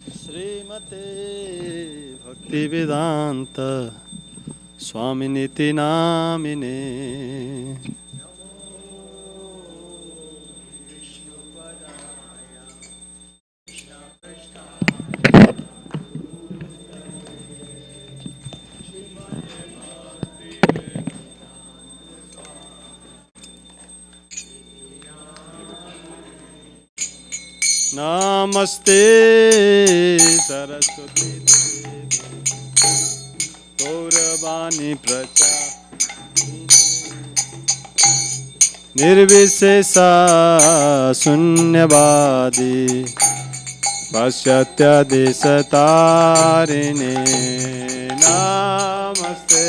श्रीमते भक्तिवेदांत स्वामिनिति नामिने नमस्ते सरस्वती गौरवाणी प्रचारिणे निर्विशेषा शून्यवादी पाश्चात्य देशतारिणे नमस्ते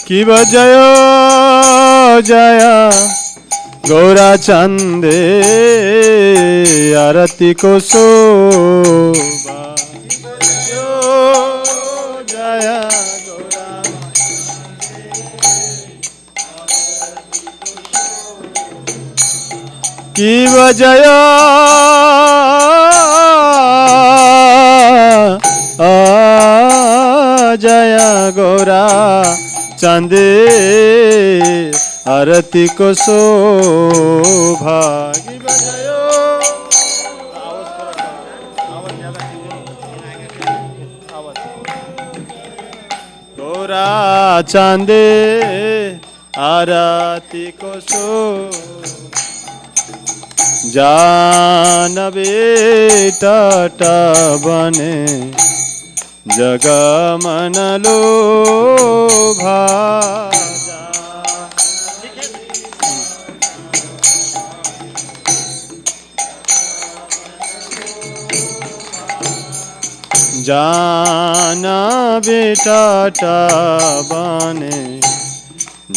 कि जय जय गौरा चंदे आरती को शोभा जय गौरा कि जय जय गौरा चंदे आरती को शोभा गौरा चंदे आरती को शोभा जानवे तट बने जगमन लोभा जाना बेटा बने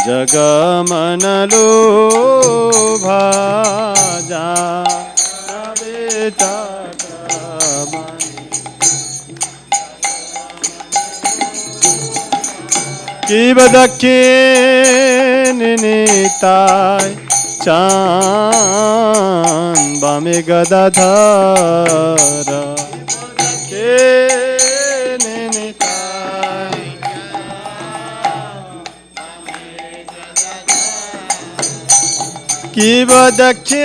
जगमन लोभा जाना बेटा कि दक्षिण निताय चांद बामे गदाधर कि दक्षिण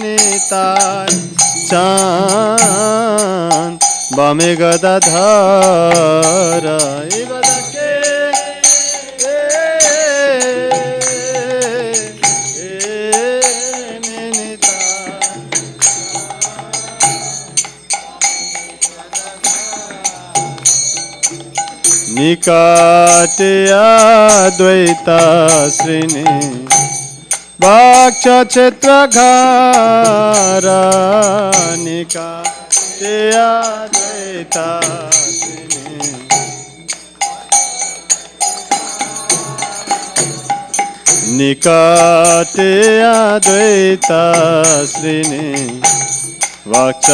निताय चांद बामे गदाधर निकटे अद्वैता श्रीनि वाक्ष क्षेत्रघर निकटे अद्वैता श्रीनि निकटे अद्वैता श्रीनि वाक्ष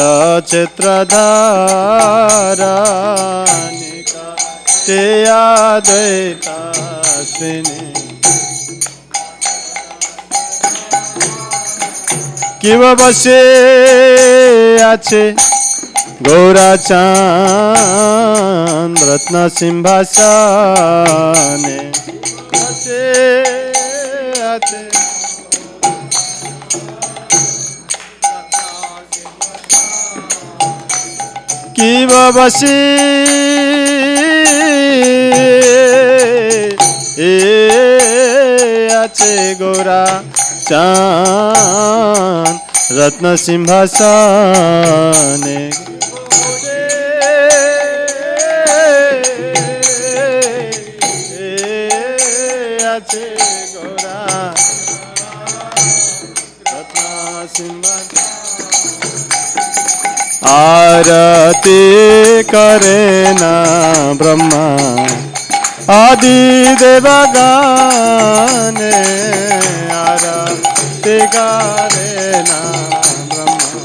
क्षेत्रधार ते अद्वैता श्रीनि कि बसे आछे गौरा चांद रत्न सिंहासने बसे आछे कि बसे आछे गौरा चांद रत्न सिंहासने आछे गौरा रत्न सिंहासने आरती करे ना ब्रह्मा आदि देवगाने आरती करे ना ब्रह्मा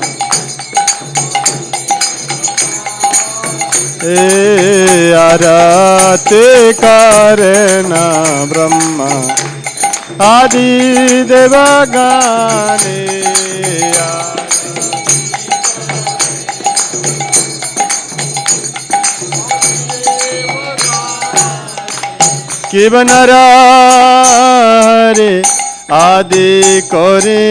आरती करे ना ब्रह्मा आदि देवगाने कि बनरे आदि करे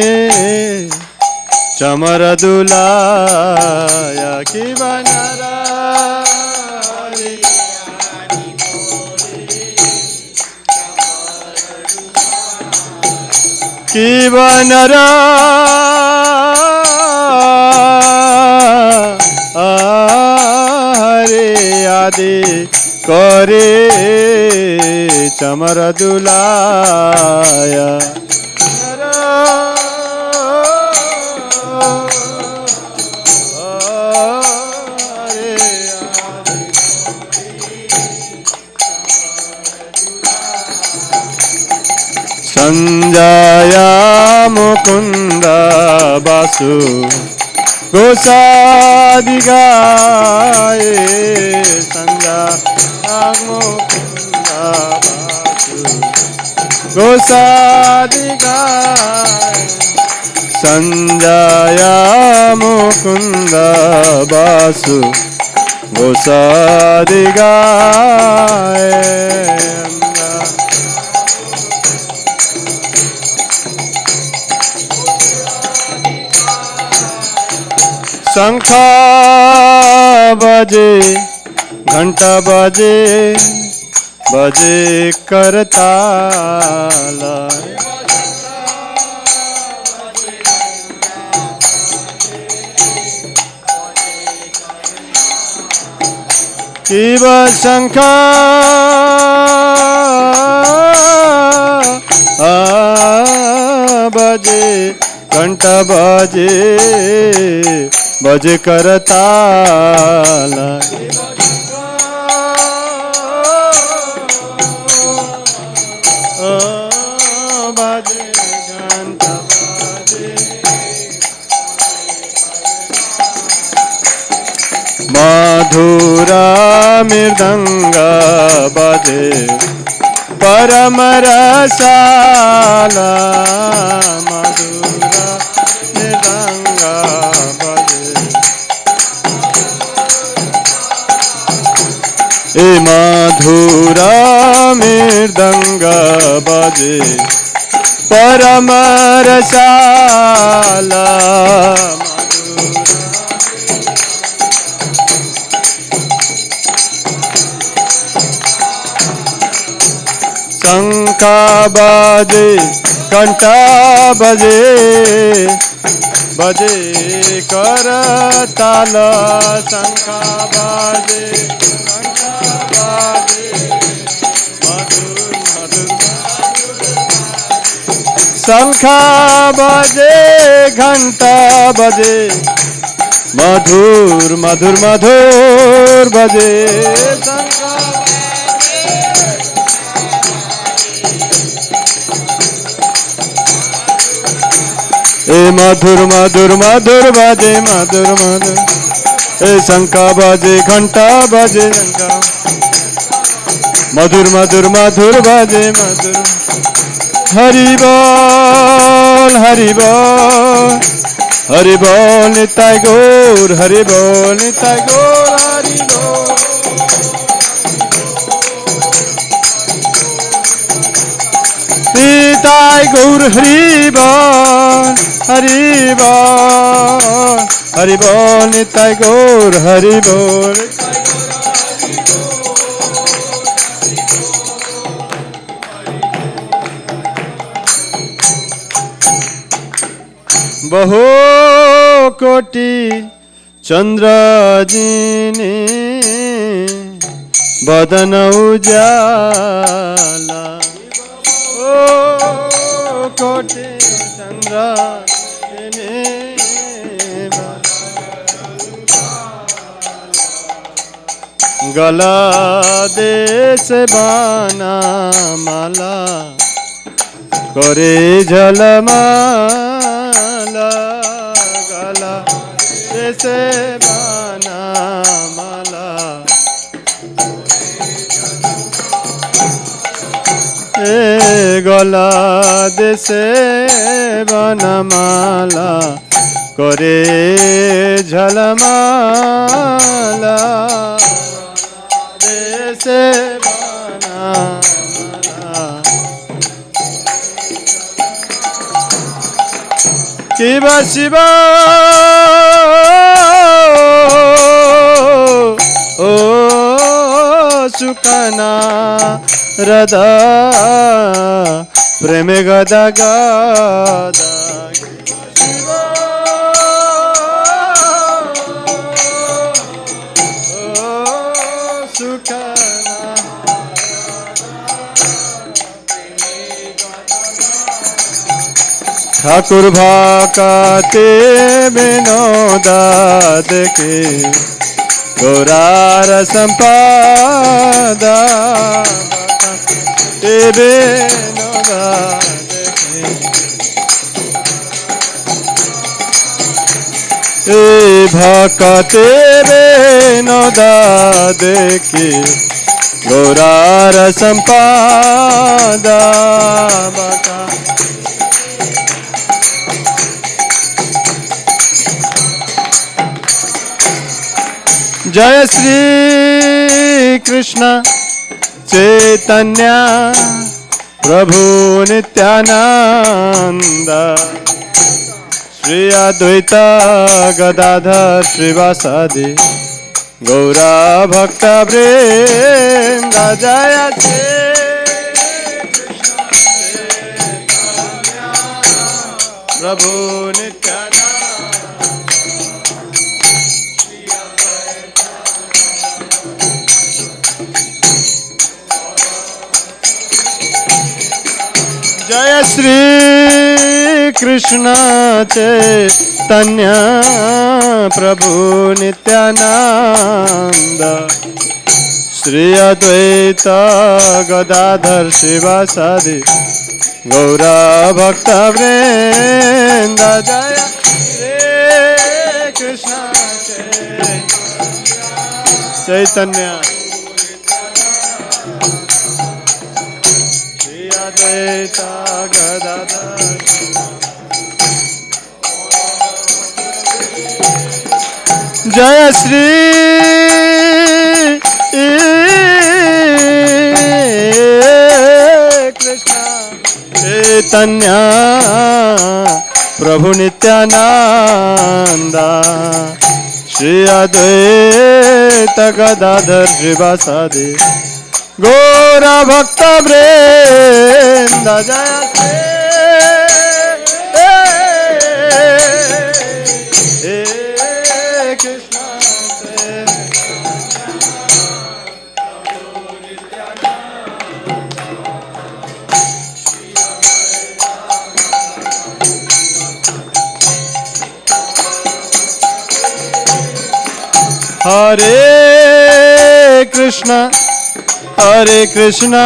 चमर दुलाया कि बनरा कि बनरा हरे आदि करे चमर दुलाया संजया मुकुंद बासु गोसादि गाए संजया मुकुंद बासु गोसादि गाए संजया मुकुंद बासु गोसादि गाए शंखा बजे घंटा बजे बजे करताला कि शंखा बजे घंटा बजे बजे करताला बजे घंटा बजे मधुरा मृदंग बजे परम रसाला मधुरा मृदंग बजे ए मधुरा मृदंग बजे परम रसाला शंका बजे घंटा बजे बजे करताल शंका बजे घंटा बजे मधुर मधुर शंखा बजे घंटा बजे मधुर मधुर मधुर बजे शंखा ए मधुर मधुर मधुर बाजे मधुर मधुर ए शंका बाजे घंटा बाजे शंका मधुर मधुर मधुर बाजे मधुर हरि बोल हरि बोल हरि बोल निताय गौर हरि बोल निताय गौर हरि बोल निताय गौर हरि बोल हरि बोल हरि बोल निताय गौर हरि बोल बहु कोटि चंद्र जिने बदन उजाला ओ कोटि चंद्र जिने गला देश बाना माला करे झलमाला गला देश बाना माला गला देशे बनमाला करे झलमाला देशे बनमाला शिवा शिवा ओ सुखना रदा प्रेम गदा गदा शिवा ओ सुखना ठाकुर भाकाते विनोदा देखे गौरार संपादा विनोदा देखे भाकाते विनोदा देखे गौरार संपादा बाका जय श्री कृष्ण चैतन्य प्रभु नित्यानंद श्री अद्वैत गदाधर श्रीवासादि गौरा भक्त वृंद जय श्री प्रभु नित्यानंद जय श्री कृष्ण चैतन्य प्रभु नित्यानंद श्री अद्वैत गदाधर शिवासादि गौरा भक्त वृंद जय श्री कृष्ण चैतन्य अद्वैत गदाधर जय श्री कृष्ण चैतन्य प्रभु नित्यानंद श्री अद्वैत गदाधर शिवासादि गौरा भक्त वृंद जय कृष्ण हरे कृष्ण हरे कृष्णा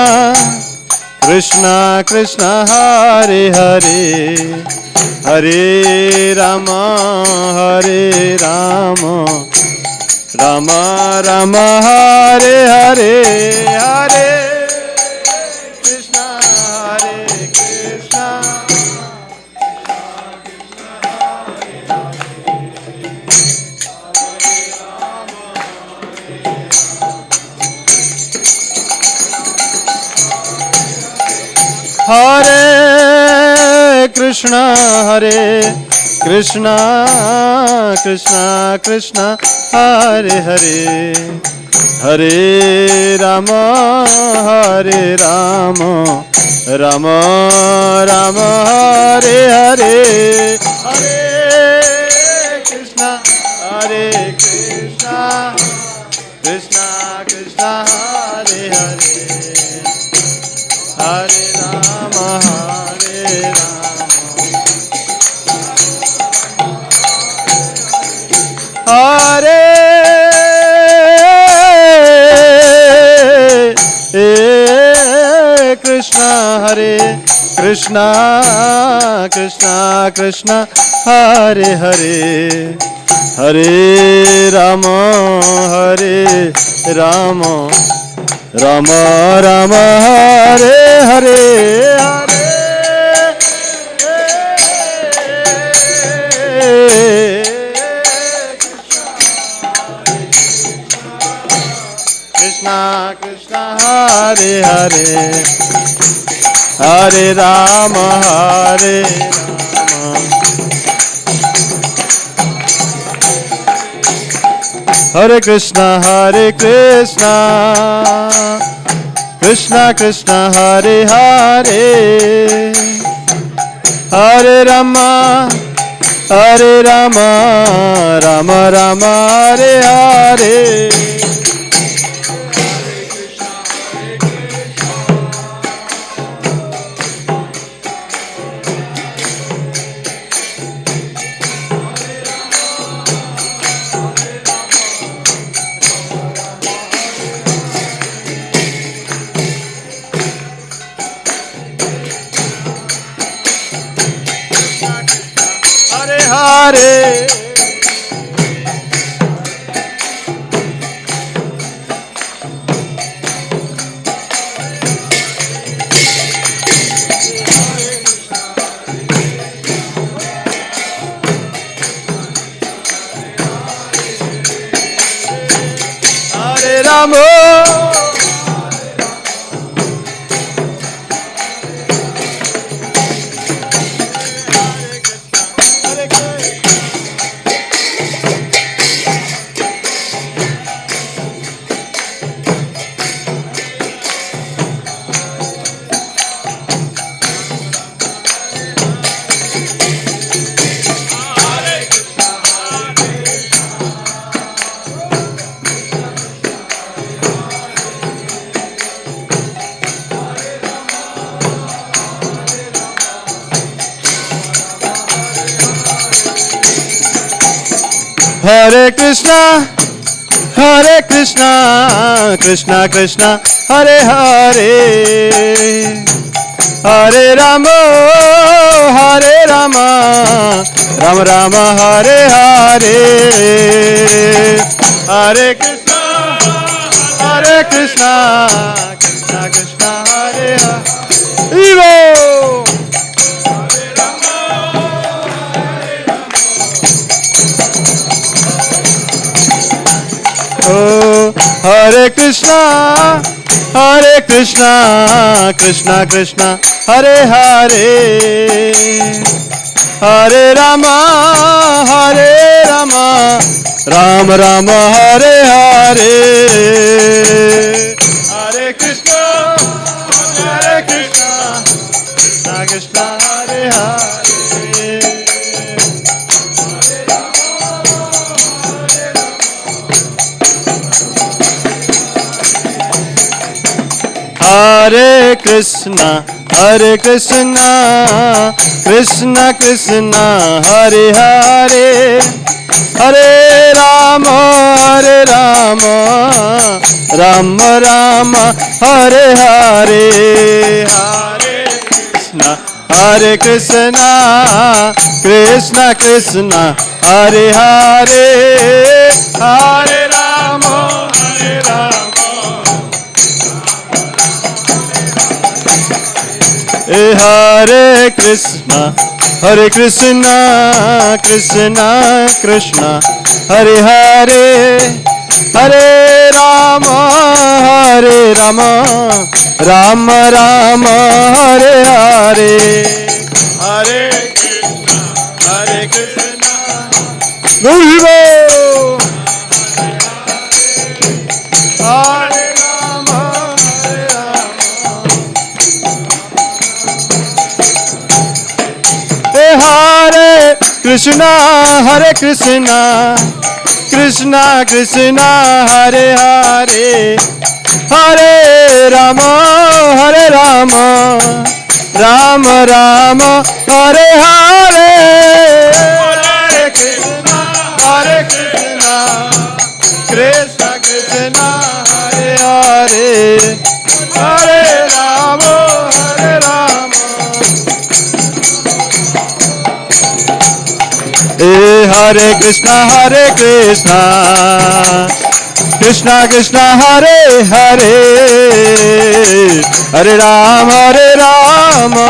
कृष्णा कृष्णा हरे हरे हरे राम राम राम हरे हरे हरे कृष्णा हरे कृष्णा कृष्णा कृष्णा कृष्णा हरे हरे हरे राम राम राम हरे हरे हरे कृष्णा कृष्णा कृष्णा हरे हरे हरे राम हरे Hare Krishna Krishna Krishna Hare Hare Hare Rama Hare Rama Rama Rama Hare Hare Hare Krishna Krishna Hare Hare Hare Rama Hare Rama Hare Krishna Krishna Krishna Hare Hare Hare Rama Rama Rama Hare Hare Hare Hare Rama Hare Krishna Krishna Krishna Hare Hare Hare Rama Rama Rama Hare Hare Hare Krishna Krishna Krishna Hare Hare Evo Hare Krishna Krishna Krishna Hare Hare Hare Rama Rama Rama Hare Hare Hare Krishna Krishna Krishna Hare Hare Hare Krishna Krishna Krishna Hare Hare Hare Rama Rama Rama Hare Hare Hare Krishna Krishna Krishna Hare Hare Hare Rama Hare Krishna Krishna Krishna Hare Hare Hare Rama Rama Rama Hare Hare Hare Krishna Guru Hare Rama Hare Krishna Krishna Krishna Hare Hare Hare Rama Rama Rama Hare Hare Hare Krishna Krishna Krishna Hare Hare Hare Rama Hare Krishna, Krishna Krishna, Hare Hare, Hare Rama,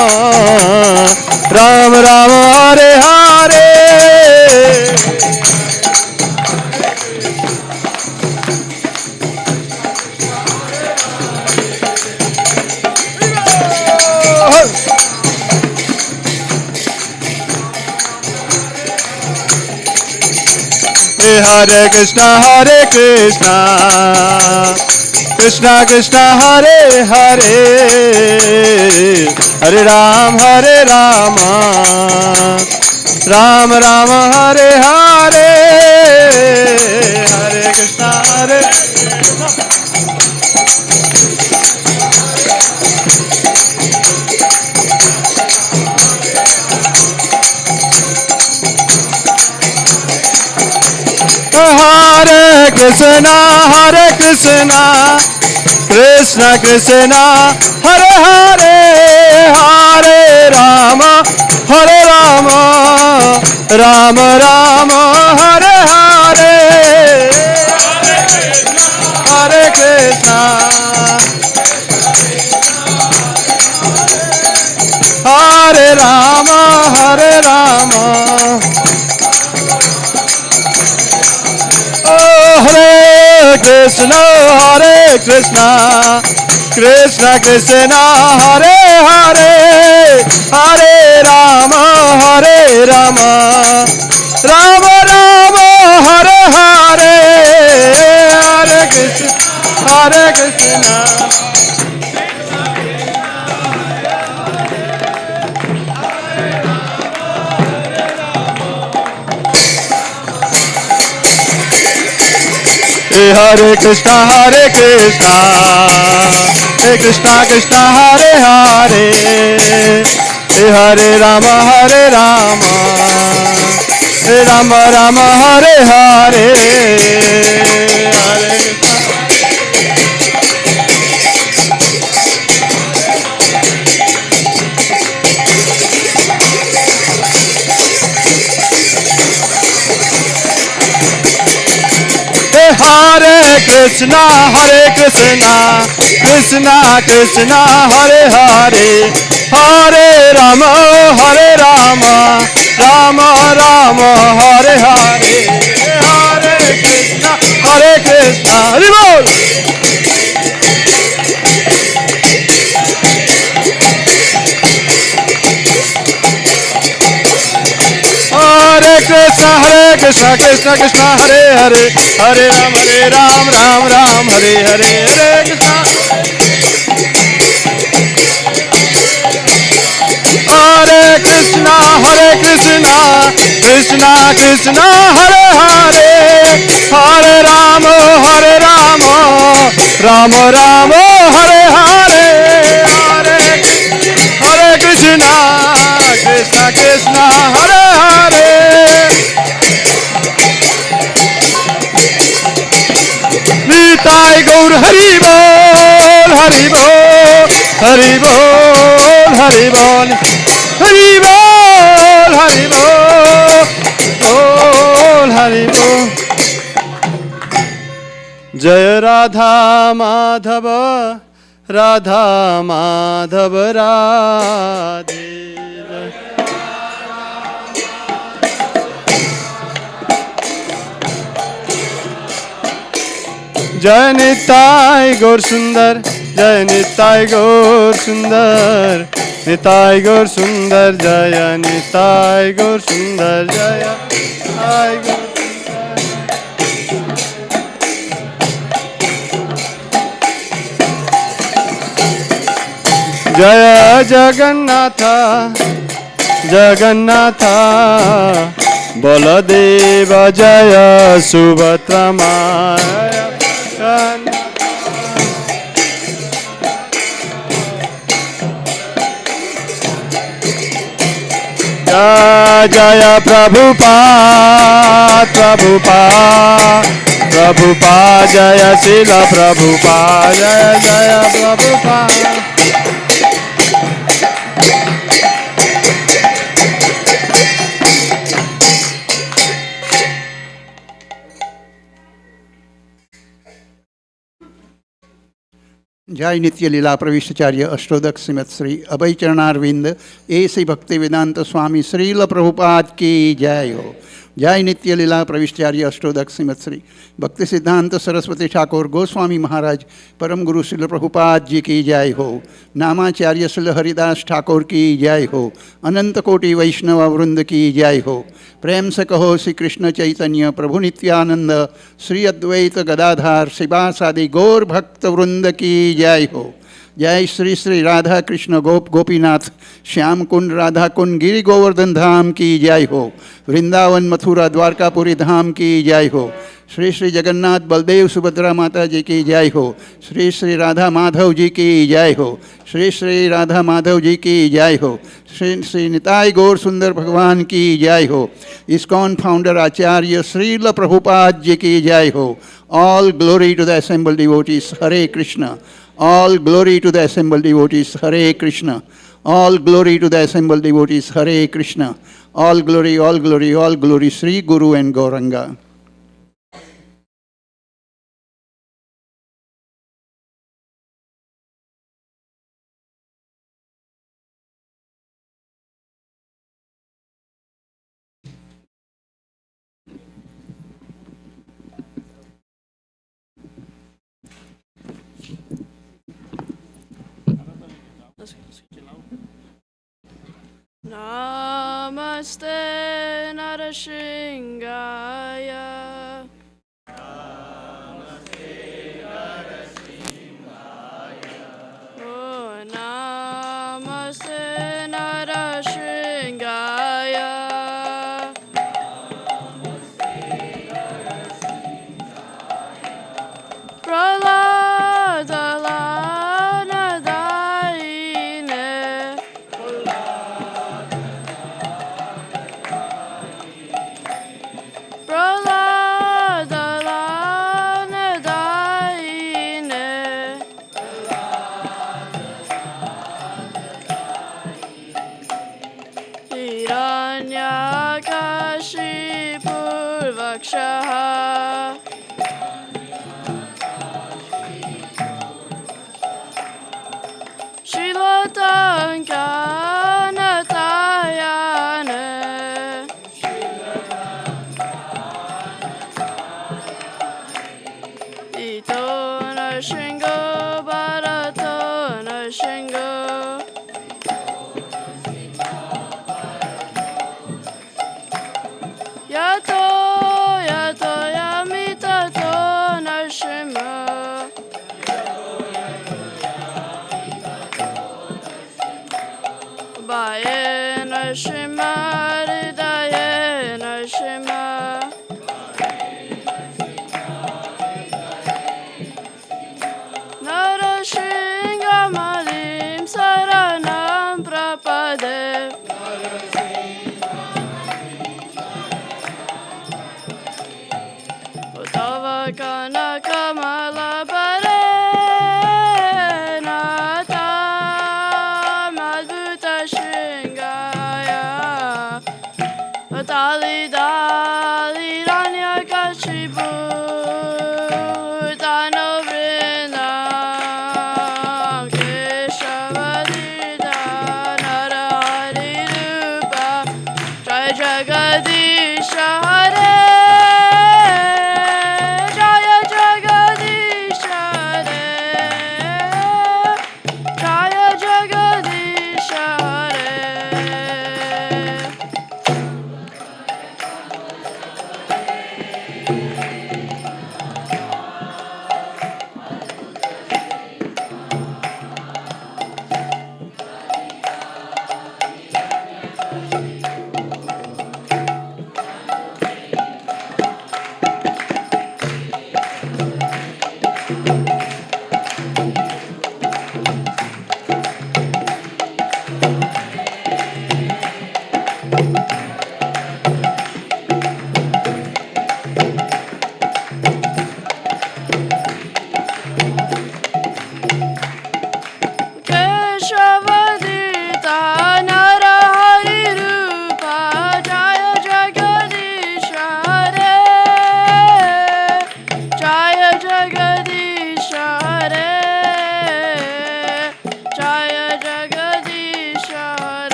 Ram Ram, Hare Hare. Hare Krishna, Krishna Krishna, Hare Hare, Hare Rama, Ram Ram, Hare Hare, Hare Krishna, Hare Krishna, Krishna Krishna, Hare Hare, Hare Rama, Ram Ram, Hare Hare, Hare Krishna, Hare Rama, Hare Rama. Hare Krishna, Krishna Krishna, Hare Hare, Hare Rama, Ram Ram, Hare Hare, Hare Krishna. Hare Krishna, Krishna Krishna, Hare Hare, Hare Rama, Ram Ram, Hare Hare, Hare Hare Krishna, Krishna Krishna, Hare Hare, Hare Rama, Ram Ram, Hare Hare, Hare Krishna, Hare Bol. Hare Krishna, Krishna Krishna, Hare Hare, Hare Ram, Ram Ram, Hare Hare, Hare Krishna. Hare Krishna, Krishna Krishna, Hare Hare, Hare Ram, Ram Ram, Hare Hare, Hare Krishna, Krishna Krishna, Hare Hare. Nitai Gaur Hari Bol, Hari Bol, Hari Bol, Hari Bol, Hari Bol, Hari Bol, Bol, Hari Bol. Jaya Radha Madhava, Radha Madhava Radhe. Jai Nitai Gaur Sundar, Jai Nitai Gaur Sundar, Nitai Gaur Sundar, Jaya Nitai Gaur Sundar, Jaya Nitai Gaur. Jaya Jagannatha, Jagannatha, Baladeva Jaya Subhadra Maya. Jaya Jaya Prabhupada, Prabhupada, Prabhupada, Jaya Srila Prabhupada, Jaya Jaya Prabhupada. जय नित्य लीला प्रविष्टाचार्य अष्टोदक श्रीमत श्री अभय चरणारविंद ऐसे भक्ति वेदांत स्वामी श्रील प्रभुपाद की जय हो। जय नित्य लीला प्रविष्टाचार्य अष्टोदक श्रीमत श्री भक्ति सिद्धांत सरस्वती ठाकुर गोस्वामी महाराज परम गुरु श्रील प्रभुपाद जी की जय हो। नामाचार्य श्रील हरिदास ठाकुर की जय हो। अनंत कोटि वैष्णव वृंद की जय हो। प्रेम से कहो श्री कृष्ण चैतन्य प्रभु नित्यानंद श्री अद्वैत गदाधार शिवासादि गौर भक्त वृंद की जय हो। जय श्री श्री राधा कृष्ण गोपीनाथ श्याम कुंड राधा कुंड गिरि गोवर्धन धाम की जय हो। वृंदावन मथुरा द्वारकापुरी धाम की जय हो। श्री श्री जगन्नाथ बलदेव सुभद्रा माता जी की जय हो। श्री श्री राधा माधव जी की जय हो। श्री श्री राधा माधव जी की जय हो। श्री श्री निताई गौर सुंदर भगवान की जय हो। इस्कॉन फाउंडर आचार्य श्रील प्रभुपाद जी की जय हो। All glory to the assembled devotees, Hare Krishna. All glory to the assembled devotees, Hare Krishna. All glory to the assembled devotees, Hare Krishna. All glory, all glory, all glory, Sri Guru and Gauranga. Namaste Narashingaya. Namaste Narashingaya. Oh, Namaste Narashingaya. Namaste Narashingaya. Pralada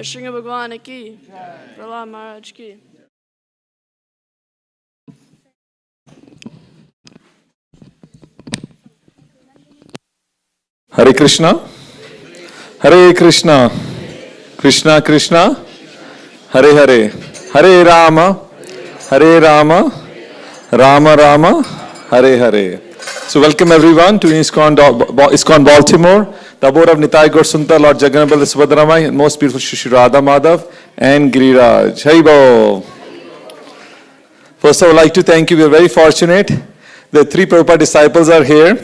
Nrsimha Bhagwan ki, Prahlad Maharaj ki. Hare Krishna, Hare Krishna, Krishna Krishna, Hare Hare, Hare Rama, Hare Rama, Rama Rama, Hare Hare. So welcome everyone to ISKCON Baltimore, the abode of Nitai Gaur Sundar, Lord Jagannath Subhadramai, and most beautiful Shri Radha Madhav and Giriraj. Haribo. First, I would like to thank you. We are very fortunate. The three Prabhupada disciples are here.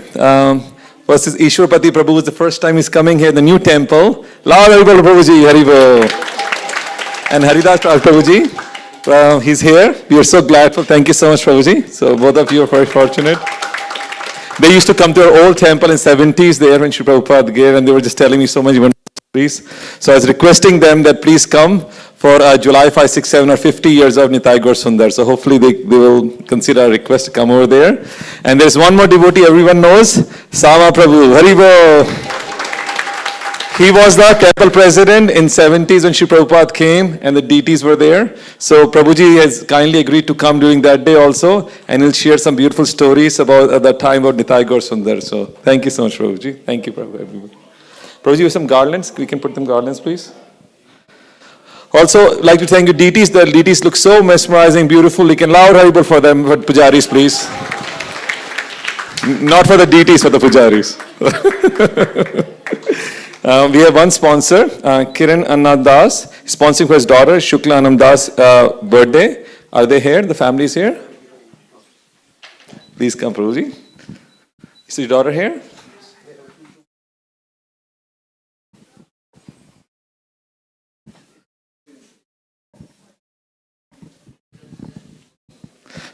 First is Ishwarpati Prabhu, is the first time he's coming here, the new temple. Lord Haribol Prabhuji, Haribo. And Haridas Prabhuji, he's here. We are so glad for. Thank you so much, Prabhuji. So both of you are very fortunate. They used to come to our old temple in 70s there when Shri Prabhupada gave, and they were just telling me so much wonderful stories. So I was requesting them that please come for July 5, 6, 7 or 50 years of Nitai Gaur Sundar. So hopefully they will consider a request to come over there. And there's one more devotee everyone knows, Sama Prabhu, Haribo. He was the temple president in 70s when Shri Prabhupada came and the deities were there. So Prabhuji has kindly agreed to come during that day also, and he'll share some beautiful stories about the time of Nitai Gaur Sundar. So thank you so much, Prabhuji. Thank you, Prabhu, everybody. Prabhuji, you have some garlands. We can put them garlands, please. Also, like to thank you, deities. The deities look so mesmerizing, beautiful. You can loud Haribol for them, for pujaris, please. Not for the deities, for the pujaris. We have one sponsor, Kiran Annadas, sponsoring for his daughter, Shukla Anandas' birthday. Are they here? The family is here? Please come, Prabhuji. Is your daughter here?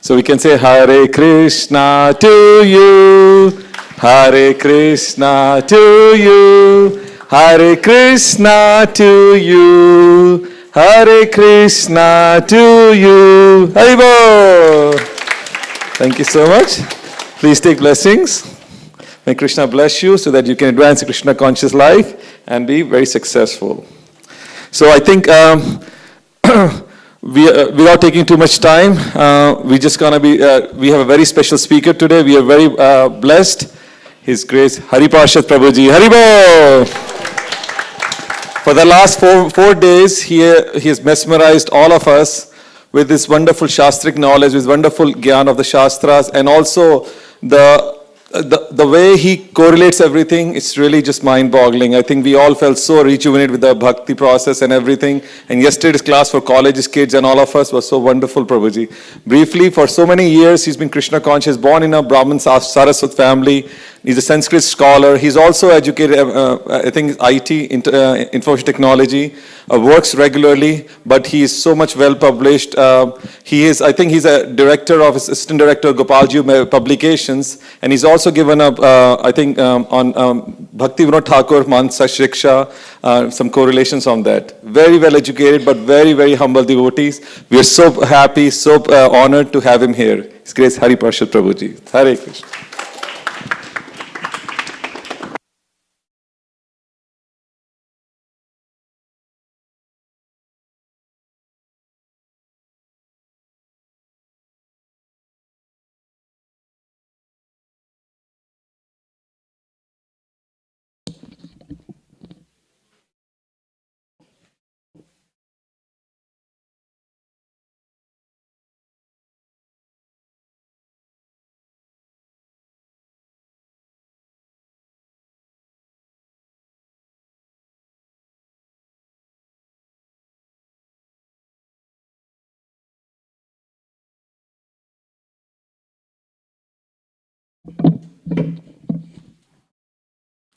So we can say Hare Krishna to you, Hare Krishna to you, Hare Krishna to you, Hare Krishna to you. Haribo! Thank you so much. Please take blessings. May Krishna bless you so that you can advance a Krishna conscious life and be very successful. So I think without taking too much time, we have a very special speaker today. We are very blessed. His Grace Hari Parshad Prabhuji. Haribo! For the last four days, he has mesmerized all of us with this wonderful Shastric knowledge, with wonderful Gyan of the Shastras, and also the way he correlates everything, it's really just mind-boggling. I think we all felt so rejuvenated with the bhakti process and everything. And yesterday's class for colleges, kids, and all of us was so wonderful, Prabhuji. Briefly, for so many years, he's been Krishna conscious, born in a Brahmin Saraswat family. He's a Sanskrit scholar. He's also educated, I think, IT, information technology, works regularly, but he is so much well-published. I think he's a director of, assistant director of Gopalji Publications, and he's also given up, on Bhakti Vinod Thakur, Mansa Shiksha, some correlations on that. Very well-educated, but very, very humble devotees. We are so happy, so honored to have him here. His Grace Hari Parshad Prabhuji. Hare Krishna.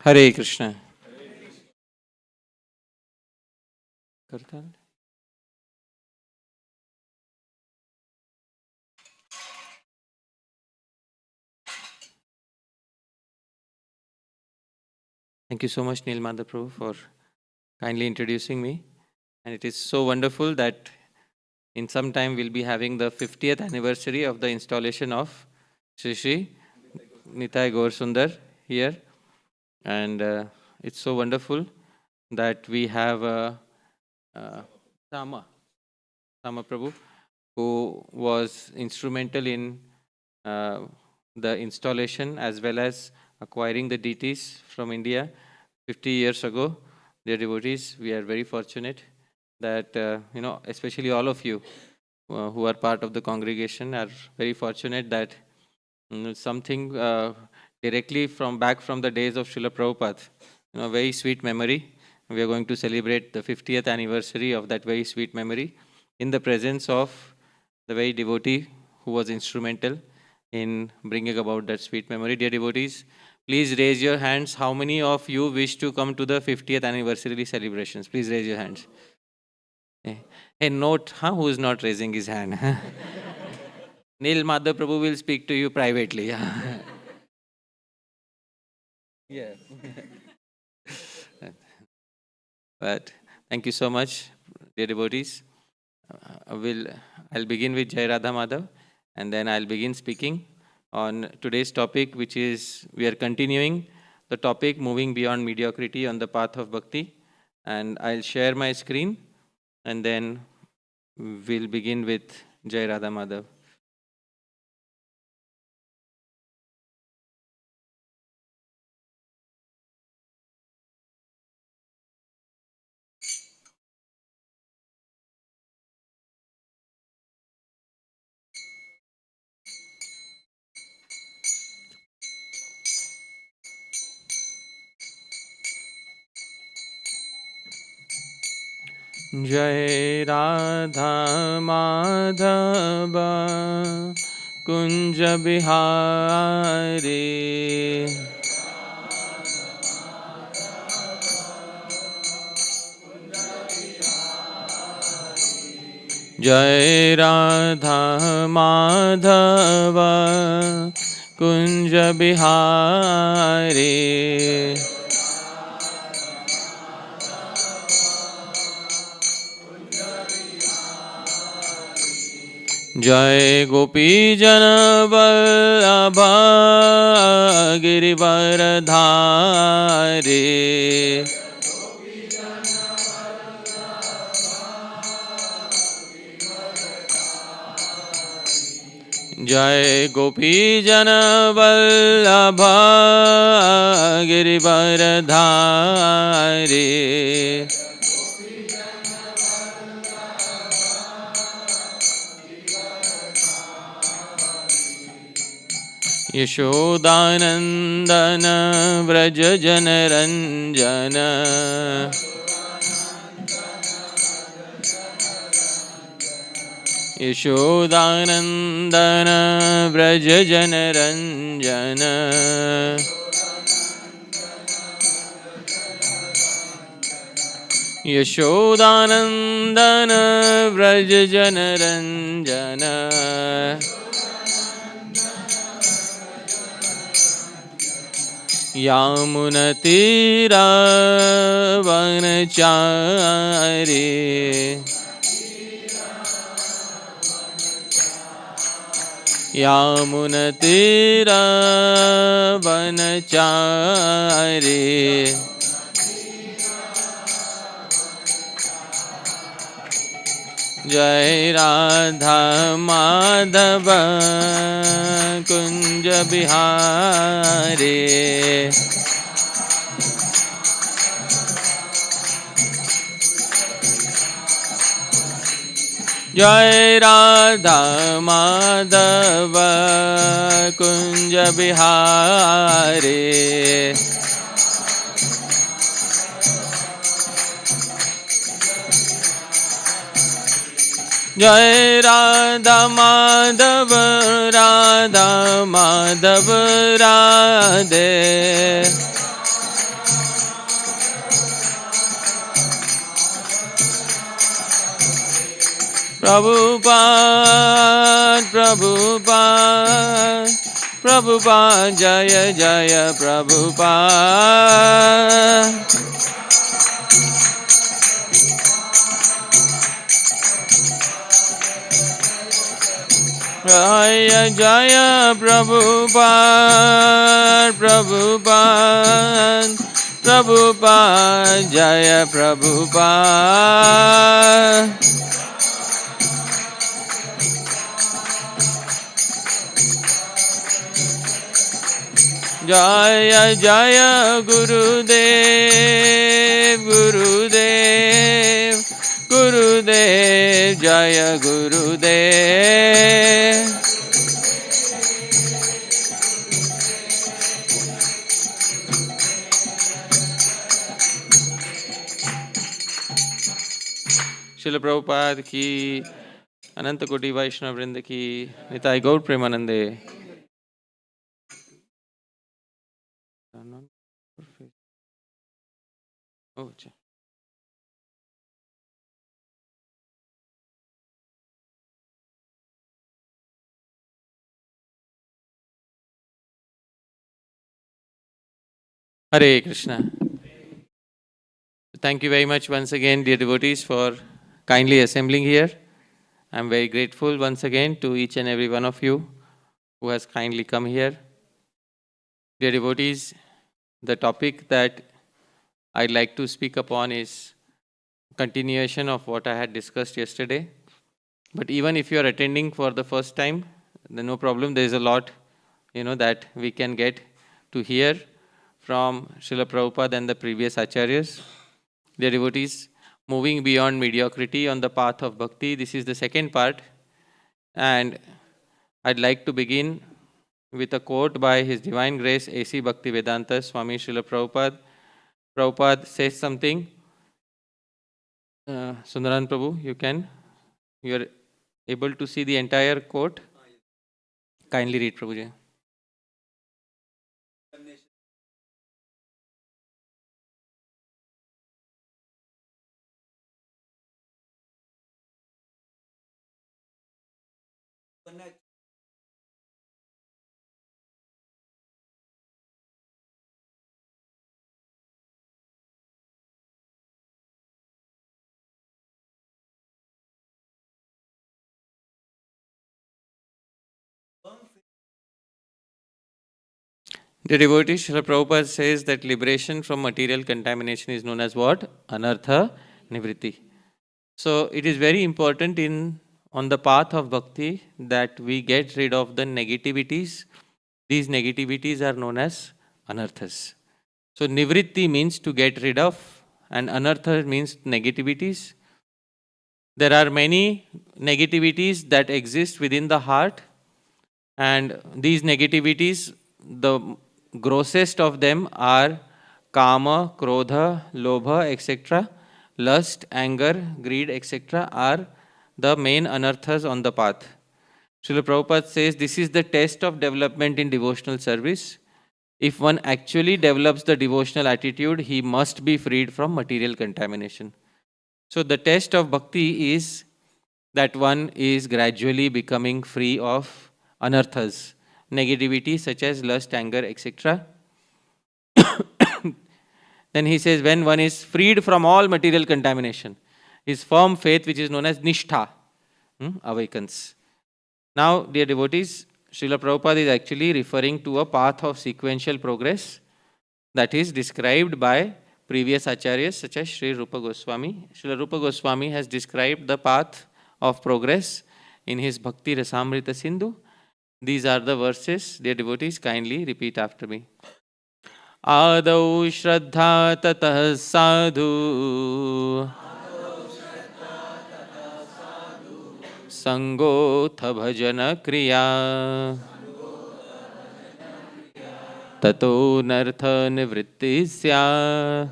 Hare Krishna. Thank you so much, Nilmanda Prabhu, for kindly introducing me. And it is so wonderful that in some time we'll be having the 50th anniversary of the installation of Shri Shri Nitai Gaur Sundar here. And it's so wonderful that we have Sama Prabhu, who was instrumental in the installation as well as acquiring the deities from India 50 years ago. Dear devotees, we are very fortunate that, especially all of you who are part of the congregation are very fortunate that something directly from the days of Srila Prabhupada, very sweet memory. We are going to celebrate the 50th anniversary of that very sweet memory in the presence of the very devotee who was instrumental in bringing about that sweet memory. Dear devotees, please raise your hands. How many of you wish to come to the 50th anniversary celebrations? Please raise your hands. Hey, note, who is not raising his hand? Nil Madhav Prabhu will speak to you privately. Yeah. But thank you so much, dear devotees. I'll begin with Jai Radha Madhav, and then I'll begin speaking on today's topic, which is we are continuing the topic moving beyond mediocrity on the path of bhakti. And I'll share my screen, and then we'll begin with Jai Radha Madhav. Jai Radha Madhava Kunja Bihari Jai Radha Madhava Kunja Bihari Jai Gopi Jana Vallabha Girivardhari Jai Gopi Jana Vallabha Girivardhari Yashodanandana Vraja Janaranjana Yashodanandana Vraja Janaranjana Yashodanandana Vraja Janaranjana Yamunatira Vanachari Yamunatira Vanachari Jai Radha Madhava Kunja Bihari Jai Radha Madhava Kunja Bihari Jai Radha Madhava Radha Madhava Radhe Prabhupada Prabhupada Prabhupada Jaya Jaya Prabhupada Jaya Jaya Prabhupada Prabhupada Prabhupada, Jaya Prabhupada. Jaya Jaya Gurudev, Gurudev, Gurudev, Jaya Gurudev. Srila Prabhupada ki, Ananta Koti Vaishnava Vrinda ki, Nitai Gaur Premanande. Oh, acha. Hare Krishna. Thank you very much once again, dear devotees, for kindly assembling here. I am very grateful once again to each and every one of you who has kindly come here. Dear devotees, the topic that I'd like to speak upon is continuation of what I had discussed yesterday. But even if you are attending for the first time, then no problem. There is a lot, that we can get to hear from Srila Prabhupada and the previous acharyas. Dear devotees, moving beyond mediocrity on the path of bhakti, this is the second part. And I'd like to begin with a quote by His Divine Grace A.C. Bhaktivedanta Swami Srila Prabhupada. Prabhupada says something. Sundaran Prabhu, you are able to see the entire quote? Kindly read, Prabhuji. The devotee Srila Prabhupada says that liberation from material contamination is known as what? Anartha Nivritti. So it is very important on the path of bhakti that we get rid of the negativities. These negativities are known as anarthas. So Nivritti means to get rid of, and anartha means negativities. There are many negativities that exist within the heart, and these negativities, the grossest of them are kama, krodha, lobha, etc. Lust, anger, greed, etc. are the main anarthas on the path. Srila Prabhupada says this is the test of development in devotional service. If one actually develops the devotional attitude, he must be freed from material contamination. So the test of bhakti is that one is gradually becoming free of anarthas, negativity such as lust, anger, etc. Then he says when one is freed from all material contamination, his firm faith, which is known as nishtha, awakens. Now, dear devotees, Srila Prabhupada is actually referring to a path of sequential progress that is described by previous acharyas such as Sri Rupa Goswami. Srila Rupa Goswami has described the path of progress in his Bhakti Rasamrita Sindhu. These are the verses. Dear devotees, kindly repeat after me. Adau Shraddha Tatah Sadhu Sangotha Bhajana Kriya Tato Nartha Nivrittisya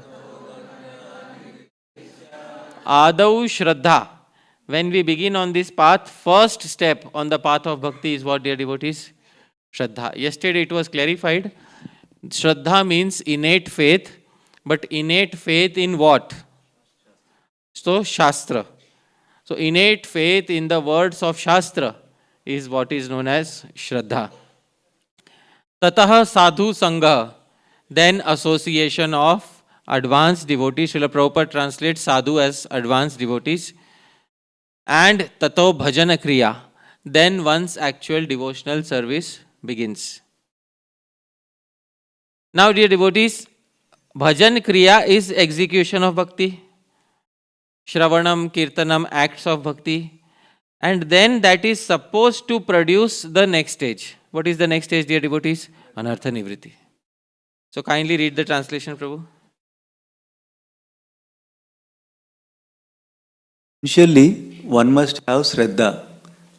Adau Shraddha. When we begin on this path, first step on the path of bhakti is what, dear devotees? Shraddha. Yesterday it was clarified. Shraddha means innate faith, but innate faith in what? So, Shastra. So, innate faith in the words of Shastra is what is known as Shraddha. Tataha Sadhu Sangha, then association of advanced devotees. Srila Prabhupada translates sadhu as advanced devotees. And tato bhajana kriya, then one's actual devotional service begins. Now, dear devotees, Bhajan Kriya is execution of bhakti. Shravanam, Kirtanam, acts of bhakti. And then that is supposed to produce the next stage. What is the next stage, dear devotees? Anartha Nivriti. So kindly read the translation, Prabhu. Initially, one must have Shraddha.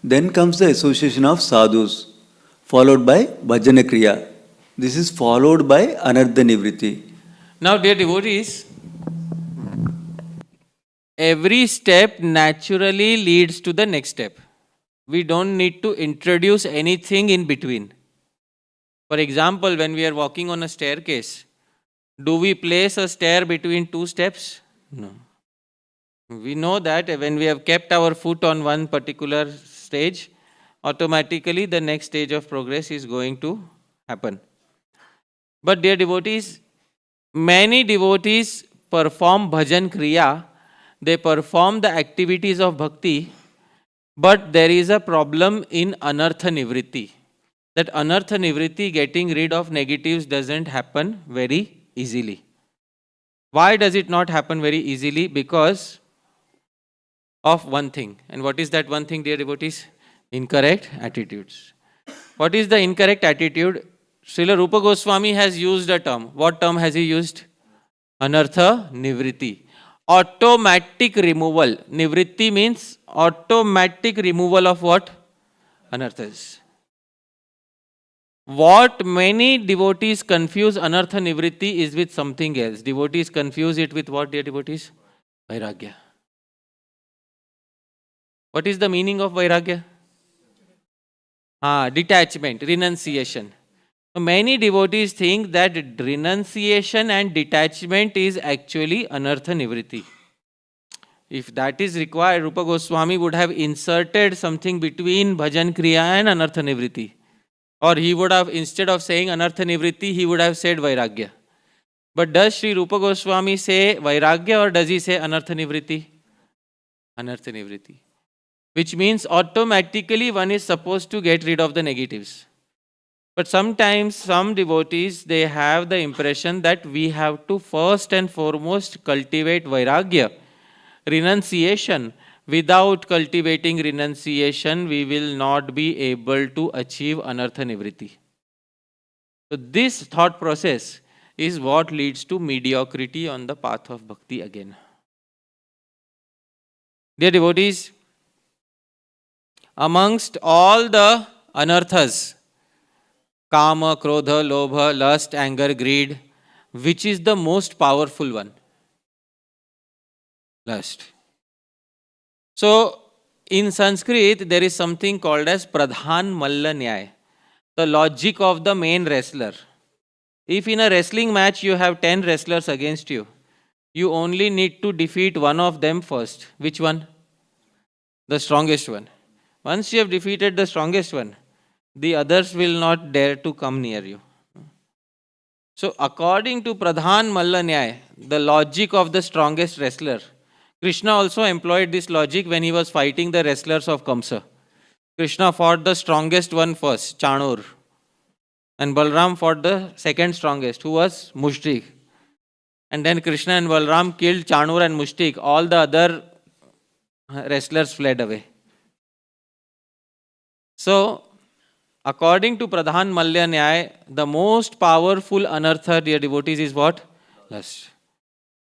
Then comes the association of sadhus, followed by Bhajana Kriya. This is followed by Anartha Nivriti. Now, dear devotees, every step naturally leads to the next step. We don't need to introduce anything in between. For example, when we are walking on a staircase, do we place a stair between two steps? No. We know that when we have kept our foot on one particular stage, automatically the next stage of progress is going to happen. But dear devotees, many devotees perform bhajan kriya, they perform the activities of bhakti, but there is a problem in anartha nivritti. That anartha nivritti, getting rid of negatives, doesn't happen very easily. Why does it not happen very easily? Because of one thing. And what is that one thing, dear devotees? Incorrect attitudes. What is the incorrect attitude? Srila Rupa Goswami has used a term. What term has he used? Anartha nivritti. Automatic removal. Nivritti means automatic removal of what? Anarthas. What many devotees confuse anartha nivritti is with something else. Devotees confuse it with what, dear devotees? Vairagya. What is the meaning of vairagya? Detachment, renunciation. So many devotees think that renunciation and detachment is actually anartha nivritti. If that is required, Rupa Goswami would have inserted something between bhajan kriya and anartha nivritti. Or he would have, instead of saying anartha nivritti, he would have said vairagya. But does Sri Rupa Goswami say vairagya or does he say anartha nivritti? Anartha nivritti. Which means automatically one is supposed to get rid of the negatives. But sometimes some devotees, they have the impression that we have to first and foremost cultivate vairagya, renunciation. Without cultivating renunciation, we will not be able to achieve anartha nivritti. So this thought process is what leads to mediocrity on the path of bhakti again. Dear devotees, amongst all the anarthas, kama, krodha, lobha, lust, anger, greed, which is the most powerful one? Lust. So, in Sanskrit, there is something called as Pradhan Malla Nyaya, the logic of the main wrestler. If in a wrestling match you have 10 wrestlers against you, you only need to defeat one of them first. Which one? The strongest one. Once you have defeated the strongest one, the others will not dare to come near you. So, according to Pradhan Malla Nyaya, the logic of the strongest wrestler, Krishna also employed this logic when he was fighting the wrestlers of Kamsa. Krishna fought the strongest one first, Chanur. And Balram fought the second strongest, who was Mushtik. And then Krishna and Balram killed Chanur and Mushtik. All the other wrestlers fled away. So, according to Pradhan Malla Nyaya, the most powerful anartha, dear devotees, is what? Lust.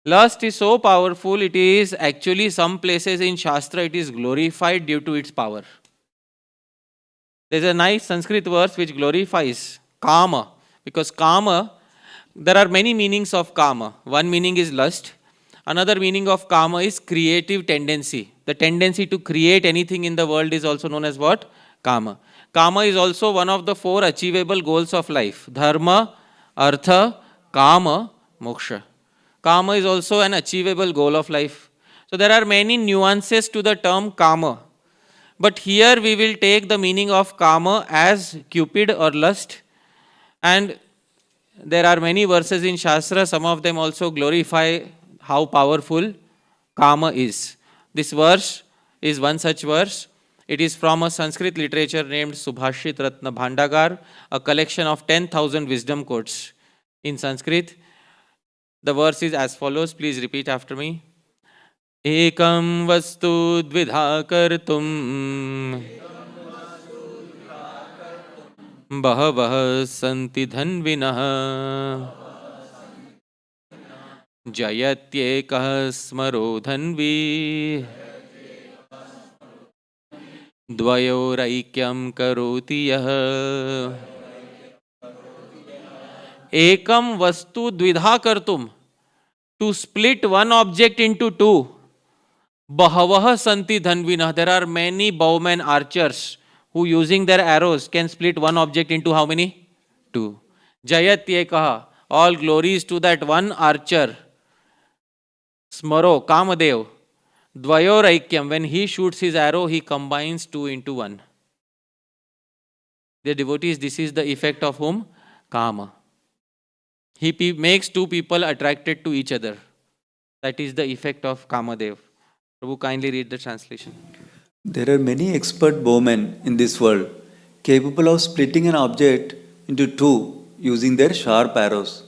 Lust is so powerful, it is actually some places in Shastra, it is glorified due to its power. There is a nice Sanskrit verse which glorifies kama, because kama, there are many meanings of kama. One meaning is lust. Another meaning of kama is creative tendency. The tendency to create anything in the world is also known as what? Kama. Kama is also one of the 4 achievable goals of life. Dharma, artha, kama, moksha. Kama is also an achievable goal of life. So there are many nuances to the term kama. But here we will take the meaning of kama as cupid or lust. And there are many verses in Shastra, some of them also glorify how powerful kama is. This verse is one such verse. It is from a Sanskrit literature named Subhashit Ratna Bhandagar, a collection of 10,000 wisdom quotes in Sanskrit. The verse is as follows. Please repeat after me. Ekam vastu dvidha kartum bahavah santi dhanvinah jayatyekah smaro dhanvi dvayoraikyam karoti yah. Ekam vastu dvidha kartum. To split one object into two. Bahavaha santi dhanvinah. There are many bowmen archers who using their arrows can split one object into how many? Two. Jayatyekaha. All glories to that one archer. Smaro, Kamadev. Dvayoraikyam. When he shoots his arrow, he combines two into one. Dear devotees, this is the effect of whom? Kama. He makes two people attracted to each other. That is the effect of Kamadev. Prabhu, kindly read the translation. There are many expert bowmen in this world capable of splitting an object into two using their sharp arrows.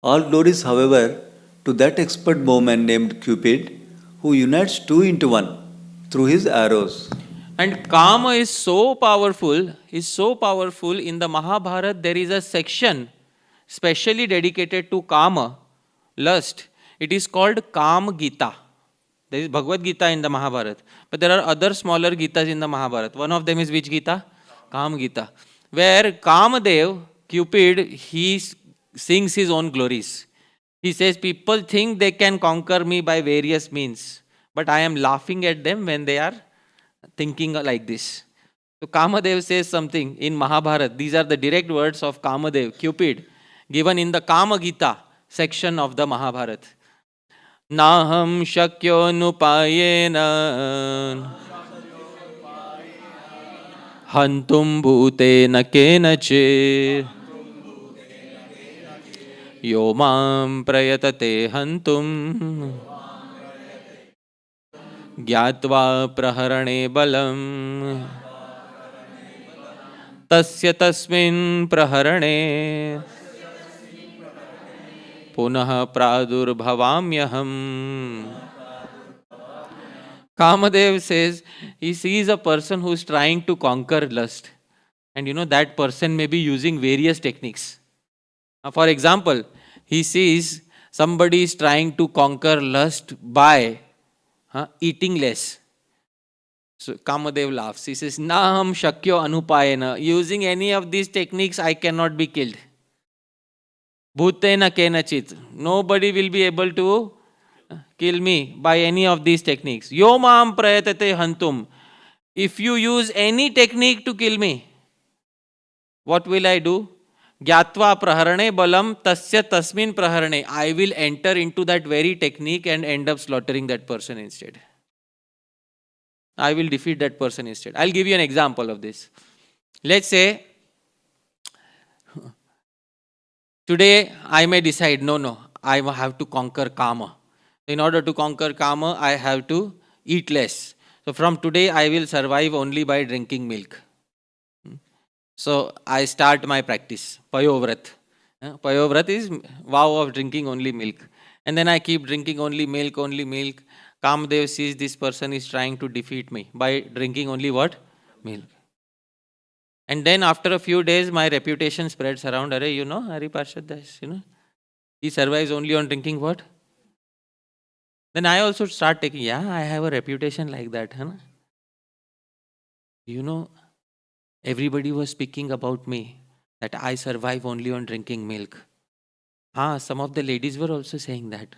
All glories, however, to that expert bowman named Cupid, who unites two into one through his arrows. And Kama is so powerful. In the Mahabharata, there is a section specially dedicated to Kama, lust. It is called Kam Gita. There is Bhagavad Gita in the Mahabharata. But there are other smaller Gitas in the Mahabharata. One of them is which Gita? Kam Gita. Where Kamadev, Cupid, he sings his own glories. He says, people think they can conquer me by various means. But I am laughing at them when they are thinking like this. So Kamadev says something in Mahabharata. These are the direct words of Kamadev, Cupid, given in the Kama Gita section of the Mahabharata. Naham shakyo nupayena hantum bhutena kenache yo mam prayatate hantum gyatva praharane balam tasya tasmin praharane punah pradurbhavamyaham. Kamadev says he sees a person who is trying to conquer lust. And that person may be using various techniques. For example, he sees somebody is trying to conquer lust by eating less. So Kamadev laughs. He says, Naham shakyo anupayena. Using any of these techniques, I cannot be killed. Bhutena kenachit. Nobody will be able to kill me by any of these techniques. Yo mam prayatate hantum. If you use any technique to kill me, what will I do? Gyatva praharane balam tasya tasmin praharane. I will enter into that very technique and end up slaughtering that person instead. I will defeat that person instead. I'll give you an example of this. Let's say, today I may decide, no, I have to conquer Kama. In order to conquer Kama, I have to eat less. So from today, I will survive only by drinking milk. So I start my practice, Payovrat. Payovrat is vow of drinking only milk. And then I keep drinking only milk. Kamadev sees this person is trying to defeat me by drinking only what? Milk. And then after a few days, my reputation spreads around. Hari Parshad Das, he survives only on drinking what? Then I also start taking, I have a reputation like that. Everybody was speaking about me, that I survive only on drinking milk. Some of the ladies were also saying that.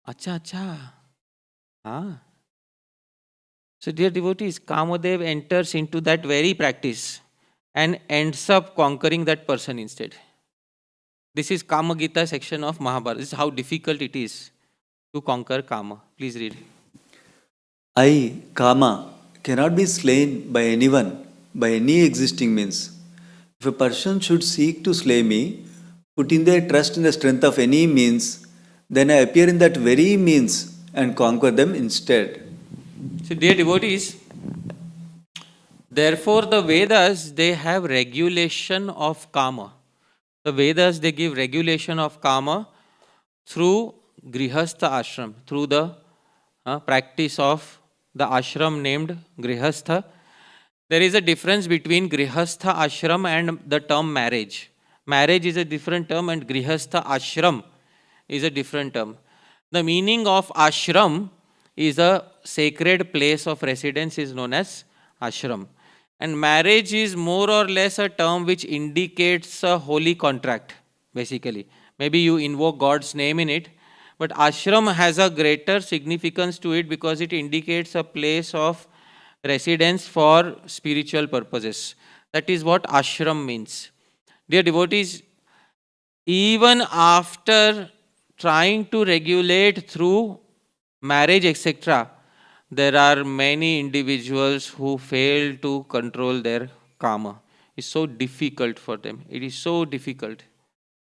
Acha. So dear devotees, Kamadev enters into that very practice and ends up conquering that person instead. This is Kama Gita section of Mahabharata. This is how difficult it is to conquer Kama. Please read. I, Kama, cannot be slain by anyone, by any existing means. If a person should seek to slay me, putting their trust in the strength of any means, then I appear in that very means and conquer them instead. So dear devotees, therefore the Vedas, they have regulation of Kama. The Vedas, they give regulation of karma through Grihastha ashram, through the practice of the ashram named Grihastha. There is a difference between Grihastha ashram and the term marriage. Marriage is a different term and Grihastha ashram is a different term. The meaning of ashram is a sacred place of residence is known as ashram. And marriage is more or less a term which indicates a holy contract, basically. Maybe you invoke God's name in it, but ashram has a greater significance to it because it indicates a place of residence for spiritual purposes. That is what ashram means. Dear devotees, even after trying to regulate through marriage, etc., there are many individuals who fail to control their karma. It's so difficult for them. It is so difficult,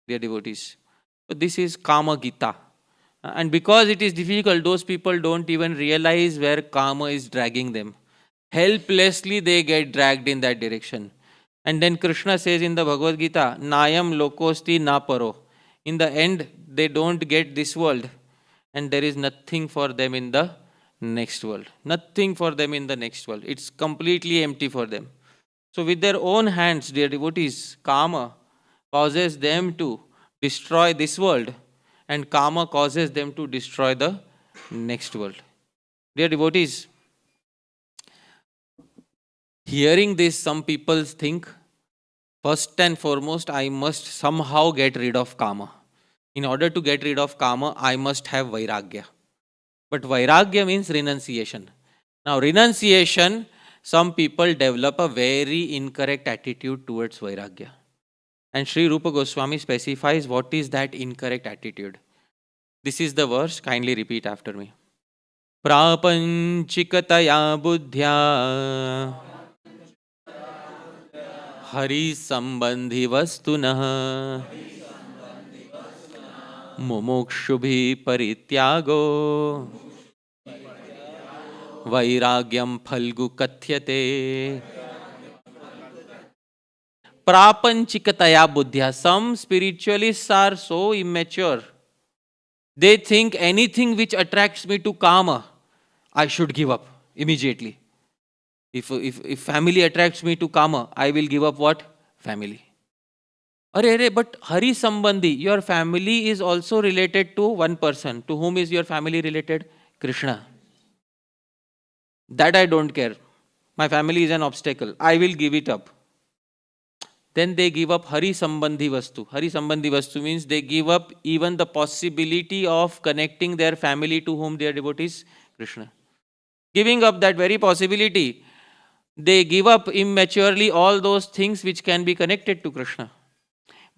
dear devotees. But this is Karma Gita. And because it is difficult, those people don't even realize where karma is dragging them. Helplessly they get dragged in that direction. And then Krishna says in the Bhagavad Gita, Nayam lokosti na paro. In the end, they don't get this world. And there is nothing for them in the next world. Nothing for them in the next world. It's completely empty for them. So with their own hands, dear devotees, karma causes them to destroy this world and karma causes them to destroy the next world. Dear devotees, hearing this, some people think, first and foremost, I must somehow get rid of karma. In order to get rid of karma, I must have vairagya. But vairagya means renunciation. Now, renunciation, some people develop a very incorrect attitude towards vairagya. And Sri Rupa Goswami specifies what is that incorrect attitude. This is the verse, kindly repeat after me. Prapanchikataya buddhya hari sambandhi vastunah mumukshubhi parityago vairagyam phalgu kathyate. Prapanchikataya buddhya. Some spiritualists are so immature. They think anything which attracts me to karma, I should give up immediately. If family attracts me to karma, I will give up what? Family. But Hari Sambandhi, your family is also related to one person. To whom is your family related? Krishna. That I don't care. My family is an obstacle. I will give it up. Then they give up Hari Sambandhi Vastu. Hari Sambandhi Vastu means they give up even the possibility of connecting their family to whom their devotees, Krishna. Giving up that very possibility, they give up immaturely all those things which can be connected to Krishna.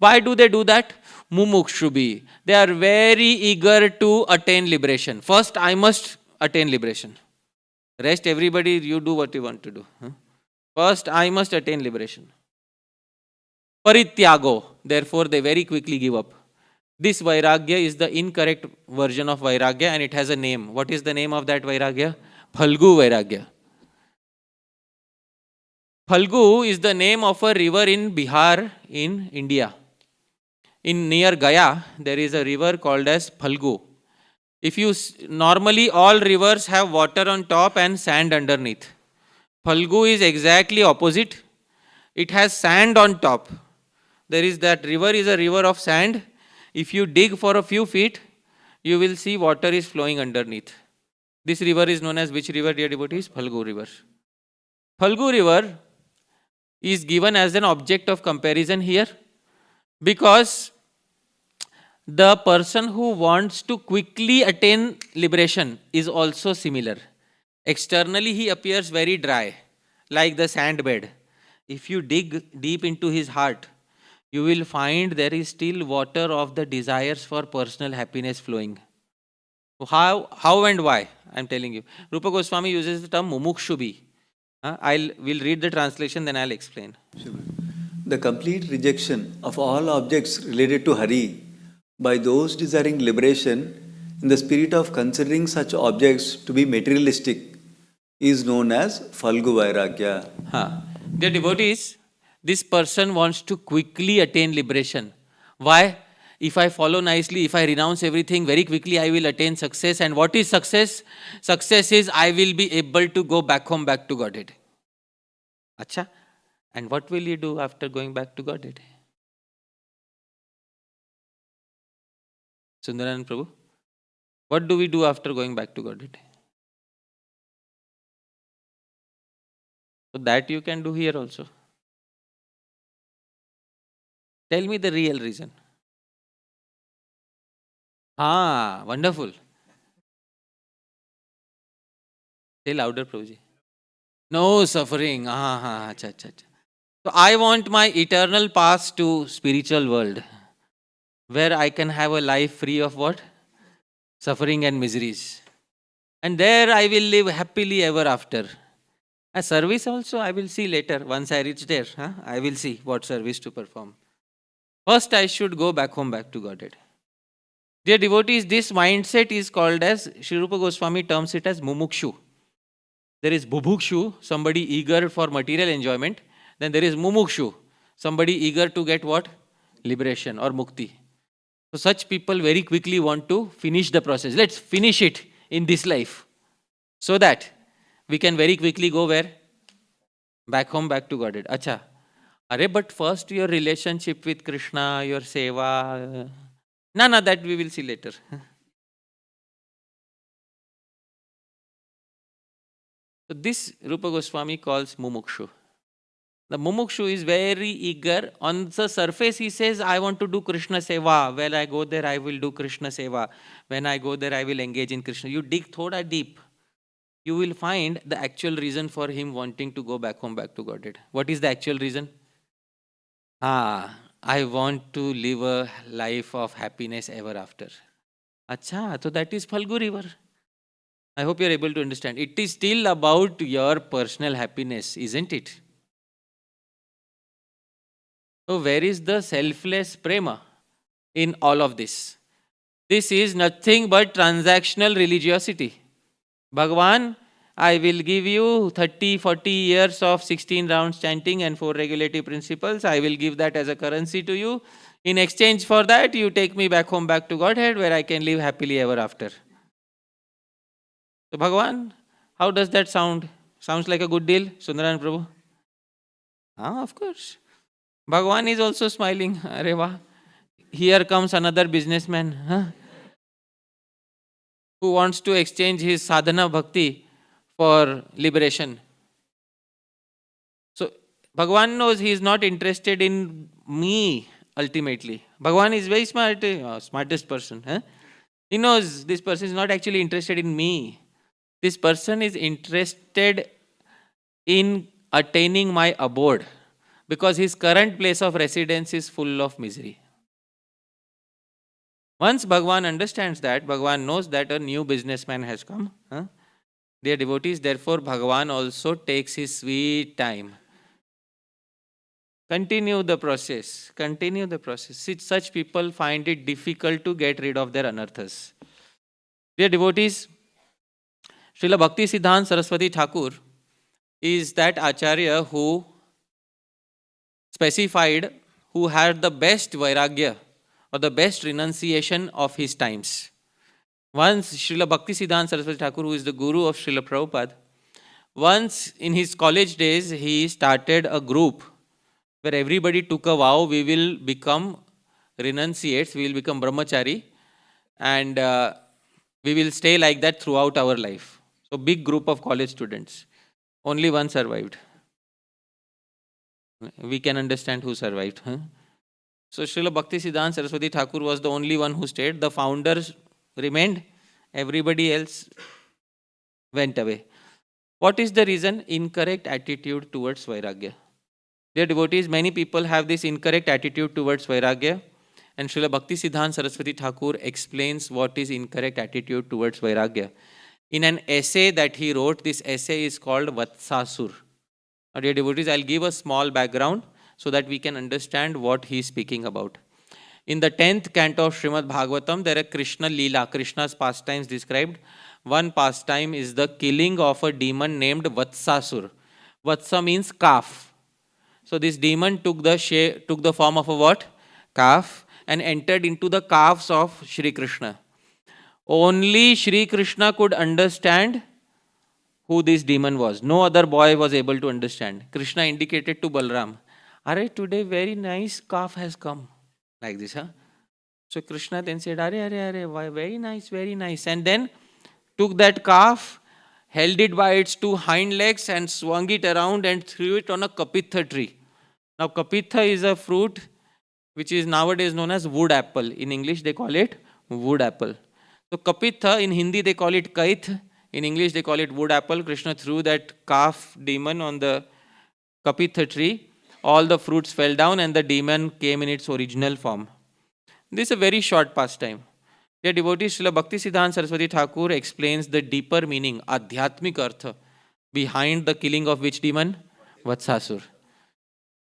Why do they do that? Mumukshubhi. They are very eager to attain liberation. First, I must attain liberation. Rest, everybody, you do what you want to do. First, I must attain liberation. Parityago. Therefore, they very quickly give up. This vairagya is the incorrect version of vairagya and it has a name. What is the name of that vairagya? Phalgu vairagya. Phalgu is the name of a river in Bihar in India. Near Gaya, there is a river called as Phalgu. Normally all rivers have water on top and sand underneath. Phalgu is exactly opposite. It has sand on top. That river is a river of sand. If you dig for a few feet, you will see water is flowing underneath. This river is known as which river, dear devotees? Phalgu river. Phalgu river is given as an object of comparison here because the person who wants to quickly attain liberation is also similar. Externally, he appears very dry, like the sand bed. If you dig deep into his heart, you will find there is still water of the desires for personal happiness flowing. How and why? I am telling you. Rupa Goswami uses the term mumukshubhi. We'll read the translation, then I'll explain. The complete rejection of all objects related to Hari by those desiring liberation in the spirit of considering such objects to be materialistic is known as Phalgu Vairagya. Dear devotees, this person wants to quickly attain liberation. Why? If I follow nicely, if I renounce everything, very quickly I will attain success. And what is success? Success is I will be able to go back home, back to Godhead. Acha? And what will you do after going back to Godhead? Sundaran Prabhu, what do we do after going back to Godhead? So that you can do here also. Tell me the real reason. Ah, wonderful. Say louder, Prabhuji. No suffering. Acha, acha, acha. So I want my eternal path to spiritual world, where I can have a life free of what? Suffering and miseries. And there I will live happily ever after. A service also I will see later. Once I reach there, I will see what service to perform. First I should go back home, back to Godhead. Dear devotees, this mindset is called as, Sri Rupa Goswami terms it as mumukshu. There is bubhukshu, somebody eager for material enjoyment. Then there is mumukshu, somebody eager to get what? Liberation or mukti. So such people very quickly want to finish the process. Let's finish it in this life, so that we can very quickly go where? Back home, back to Godhead. Acha. Arey, but first your relationship with Krishna, your seva. No, that we will see later. So this Rupa Goswami calls mumukshu. The mumukshu is very eager. On the surface he says, I want to do Krishna seva. When I go there, I will do Krishna seva. When I go there, I will engage in Krishna. You dig thoda deep, you will find the actual reason for him wanting to go back home, back to Godhead. What is the actual reason? I want to live a life of happiness ever after. Acha, so that is Phalgu river. I hope you are able to understand. It is still about your personal happiness, isn't it? So where is the selfless prema in all of this? This is nothing but transactional religiosity. Bhagwan, I will give you 30, 40 years of 16 rounds chanting and 4 regulative principles. I will give that as a currency to you. In exchange for that, you take me back home, back to Godhead, where I can live happily ever after. So Bhagwan, how does that sound? Sounds like a good deal, Sundaran Prabhu? Of course. Bhagwan is also smiling. Areva, here comes another businessman who wants to exchange his sadhana bhakti for liberation. So Bhagwan knows he is not interested in me ultimately. Bhagwan is very smart, smartest person. He knows this person is not actually interested in me. This person is interested in attaining my abode, because his current place of residence is full of misery. Once Bhagwan understands that, Bhagwan knows that a new businessman has come. Dear devotees, therefore Bhagwan also takes his sweet time. Continue the process. Continue the process. Such people find it difficult to get rid of their anarthas. Dear devotees, Srila Bhakti Siddhanta Saraswati Thakur is that Acharya who specified, who had the best vairagya or the best renunciation of his times. Once Srila Bhakti Siddhanta Saraswati Thakur, who is the guru of Srila Prabhupada, once in his college days he started a group where everybody took a vow, we will become renunciates, we will become brahmachari, and we will stay like that throughout our life. So big group of college students. Only one survived. We can understand who survived. So Srila Bhakti Siddhanta Saraswati Thakur was the only one who stayed. The founders remained. Everybody else went away. What is the reason? Incorrect attitude towards Vairagya. Dear devotees, many people have this incorrect attitude towards Vairagya. And Srila Bhakti Siddhanta Saraswati Thakur explains what is incorrect attitude towards Vairagya. In an essay that he wrote, this essay is called Vatsasur. Dear devotees, I'll give a small background so that we can understand what he is speaking about. In the 10th canto of Srimad Bhagavatam, there are Krishna Leela, Krishna's pastimes described. One pastime is the killing of a demon named Vatsasur. Vatsa means calf. So this demon took the form of a what? Calf. and entered into the calves of Shri Krishna. Only Shri Krishna could understand who this demon was. No other boy was able to understand. Krishna indicated to Balram, "Are today very nice calf has come." Like this, huh? So Krishna then said, "Are, why, very nice, very nice." And then took that calf, held it by its two hind legs and swung it around and threw it on a kapitha tree. Now kapitha is a fruit which is nowadays known as wood apple. In English they call it wood apple. So kapitha, in Hindi they call it kaith. In English they call it wood apple. Krishna threw that calf demon on the kapitha tree. All the fruits fell down and the demon came in its original form. This is a very short pastime. Dear devotees, Srila Bhaktisiddhanta Saraswati Thakur explains the deeper meaning, Adhyatmik Artha, behind the killing of which demon? Vatsasur.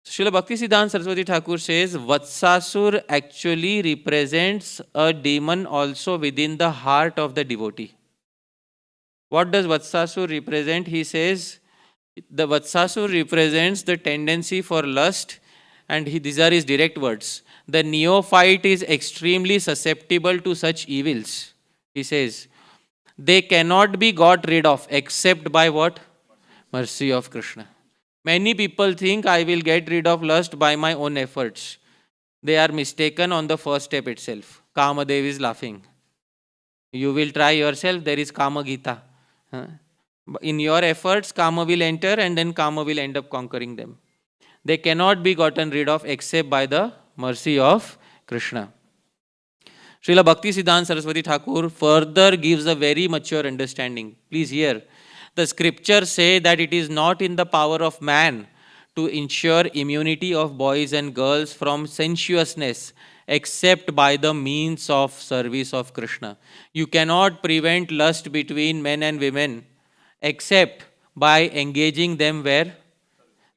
Srila Bhaktisiddhanta Saraswati Thakur says, Vatsasur actually represents a demon also within the heart of the devotee. What does Vatsasur represent? He says, the Vatsasur represents the tendency for lust, and these are his direct words. The neophyte is extremely susceptible to such evils. He says, they cannot be got rid of except by what? Mercy of Krishna. Many people think I will get rid of lust by my own efforts. They are mistaken on the first step itself. Kamadev is laughing. You will try yourself, there is Kama Gita. In your efforts, Kama will enter and then Kama will end up conquering them. They cannot be gotten rid of except by the mercy of Krishna. Srila Bhaktisiddhanta Saraswati Thakur further gives a very mature understanding. Please hear. The scriptures say that it is not in the power of man to ensure immunity of boys and girls from sensuousness except by the means of service of Krishna. You cannot prevent lust between men and women except by engaging them where?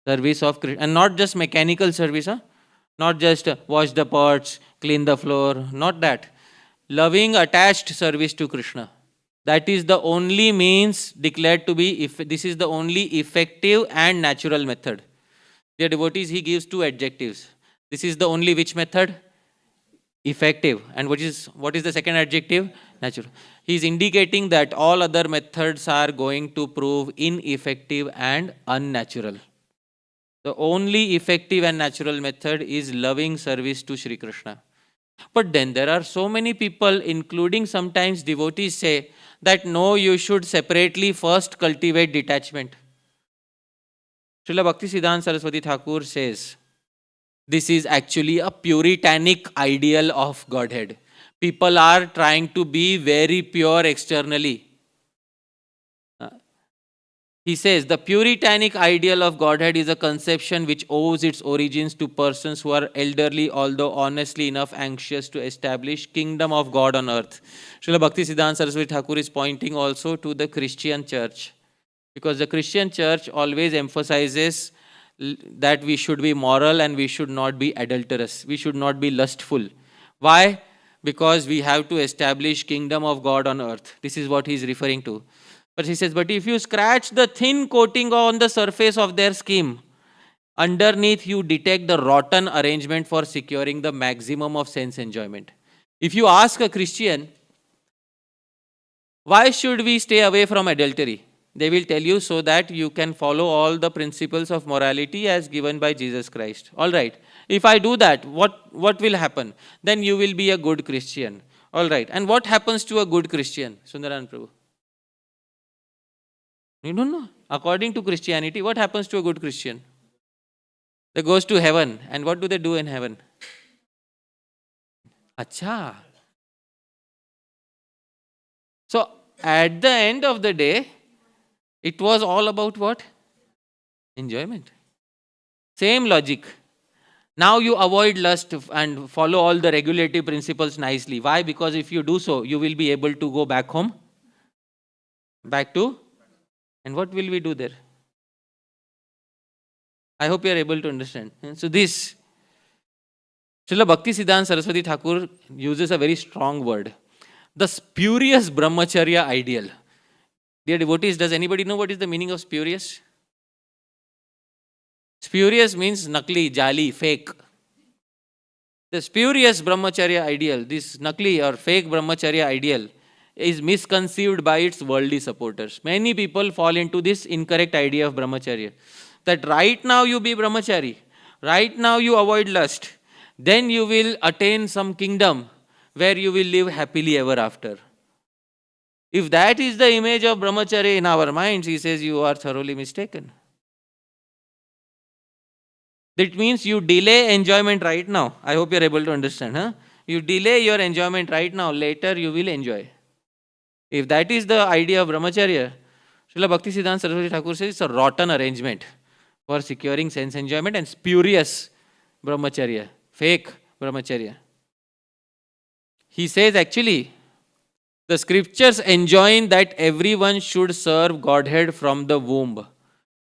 Service of Krishna. And not just mechanical service, not just wash the pots, clean the floor, not that. Loving attached service to Krishna. That is the only means declared to be, this is the only effective and natural method. Dear devotees, he gives two adjectives. This is the only which method? Effective. And what is the second adjective? Natural. He is indicating that all other methods are going to prove ineffective and unnatural. The only effective and natural method is loving service to Shri Krishna. But then there are so many people, including sometimes devotees, say that no, you should separately first cultivate detachment. Srila Bhaktisiddhanta Saraswati Thakur says, this is actually a puritanic ideal of Godhead. People are trying to be very pure externally. He says, the puritanic ideal of Godhead is a conception which owes its origins to persons who are elderly, although honestly enough anxious to establish kingdom of God on earth. Srila Bhaktisiddhanta Saraswati Thakur is pointing also to the Christian church. Because the Christian church always emphasizes that we should be moral and we should not be adulterous. We should not be lustful. Why? Because we have to establish kingdom of God on earth. This is what he is referring to. But he says, but if you scratch the thin coating on the surface of their scheme, underneath you detect the rotten arrangement for securing the maximum of sense enjoyment. If you ask a Christian, why should we stay away from adultery? They will tell you so that you can follow all the principles of morality as given by Jesus Christ. All right. If I do that, what will happen? Then you will be a good Christian. All right. And what happens to a good Christian? Sundaran Prabhu. You don't know. According to Christianity, what happens to a good Christian? They goes to heaven. And what do they do in heaven? Acha. So, at the end of the day, it was all about what? Enjoyment. Same logic. Now you avoid lust and follow all the regulative principles nicely. Why? Because if you do so, you will be able to go back home. Back to? And what will we do there? I hope you are able to understand. So this, Srila Bhaktisiddhanta Saraswati Thakur uses a very strong word. The spurious brahmacharya ideal. Dear devotees, does anybody know what is the meaning of spurious? Spurious means nakli, jali, fake. The spurious brahmacharya ideal, this nakli or fake brahmacharya ideal, is misconceived by its worldly supporters. Many people fall into this incorrect idea of brahmacharya. That right now you be brahmachari, right now you avoid lust, then you will attain some kingdom where you will live happily ever after. If that is the image of brahmacharya in our minds, he says you are thoroughly mistaken. That means you delay enjoyment right now. I hope you are able to understand. Huh? You delay your enjoyment right now, later you will enjoy. If that is the idea of brahmacharya, Srila Bhaktisiddhanta Saraswati Thakur says it's a rotten arrangement for securing sense enjoyment and spurious brahmacharya, fake brahmacharya. He says actually, the scriptures enjoin that everyone should serve Godhead from the womb.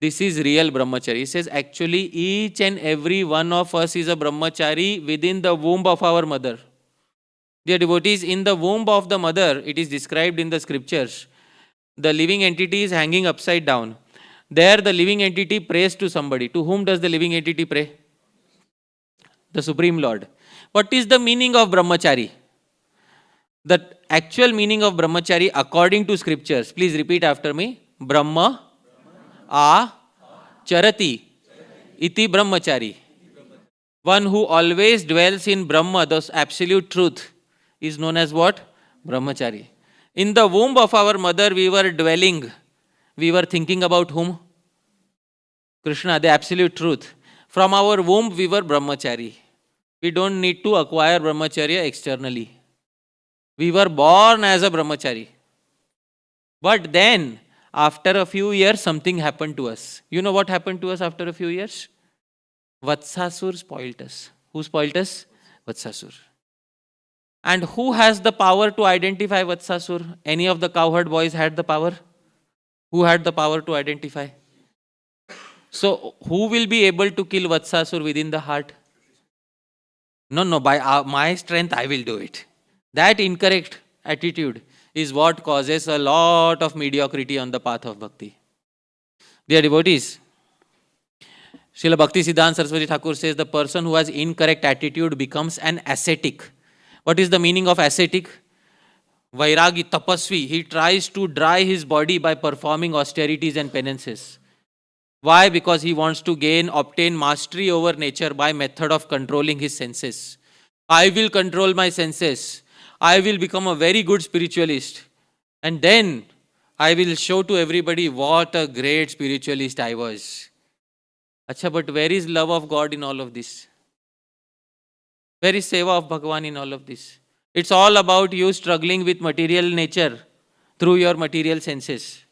This is real brahmachari. He says actually each and every one of us is a brahmachari within the womb of our mother. Dear devotees, in the womb of the mother, it is described in the scriptures, the living entity is hanging upside down. There the living entity prays to somebody. To whom does the living entity pray? The Supreme Lord. What is the meaning of brahmachari? The actual meaning of brahmachari according to scriptures, please repeat after me. Brahma a charati iti brahmachari. One who always dwells in Brahma, the absolute truth, is known as what? Brahmachari. In the womb of our mother, we were dwelling. We were thinking about whom? Krishna, the absolute truth. From our womb, we were brahmachari. We don't need to acquire brahmacharya externally. We were born as a brahmachari. But then, after a few years, something happened to us. You know what happened to us after a few years? Vatsasur spoilt us. Who spoilt us? Vatsasur. And who has the power to identify Vatsasur? Any of the cowherd boys had the power? Who had the power to identify? So, who will be able to kill Vatsasur within the heart? No, by my strength I will do it. That incorrect attitude is what causes a lot of mediocrity on the path of bhakti. Dear devotees, Srila Bhaktisiddhanta Saraswati Thakur says the person who has incorrect attitude becomes an ascetic. What is the meaning of ascetic? Vairagi, tapasvi. He tries to dry his body by performing austerities and penances. Why? Because he wants to obtain mastery over nature by method of controlling his senses. I will control my senses. I will become a very good spiritualist. And then I will show to everybody what a great spiritualist I was. Achha, but where is love of God in all of this? Where is seva of Bhagavan in all of this? It's all about you struggling with material nature through your material senses.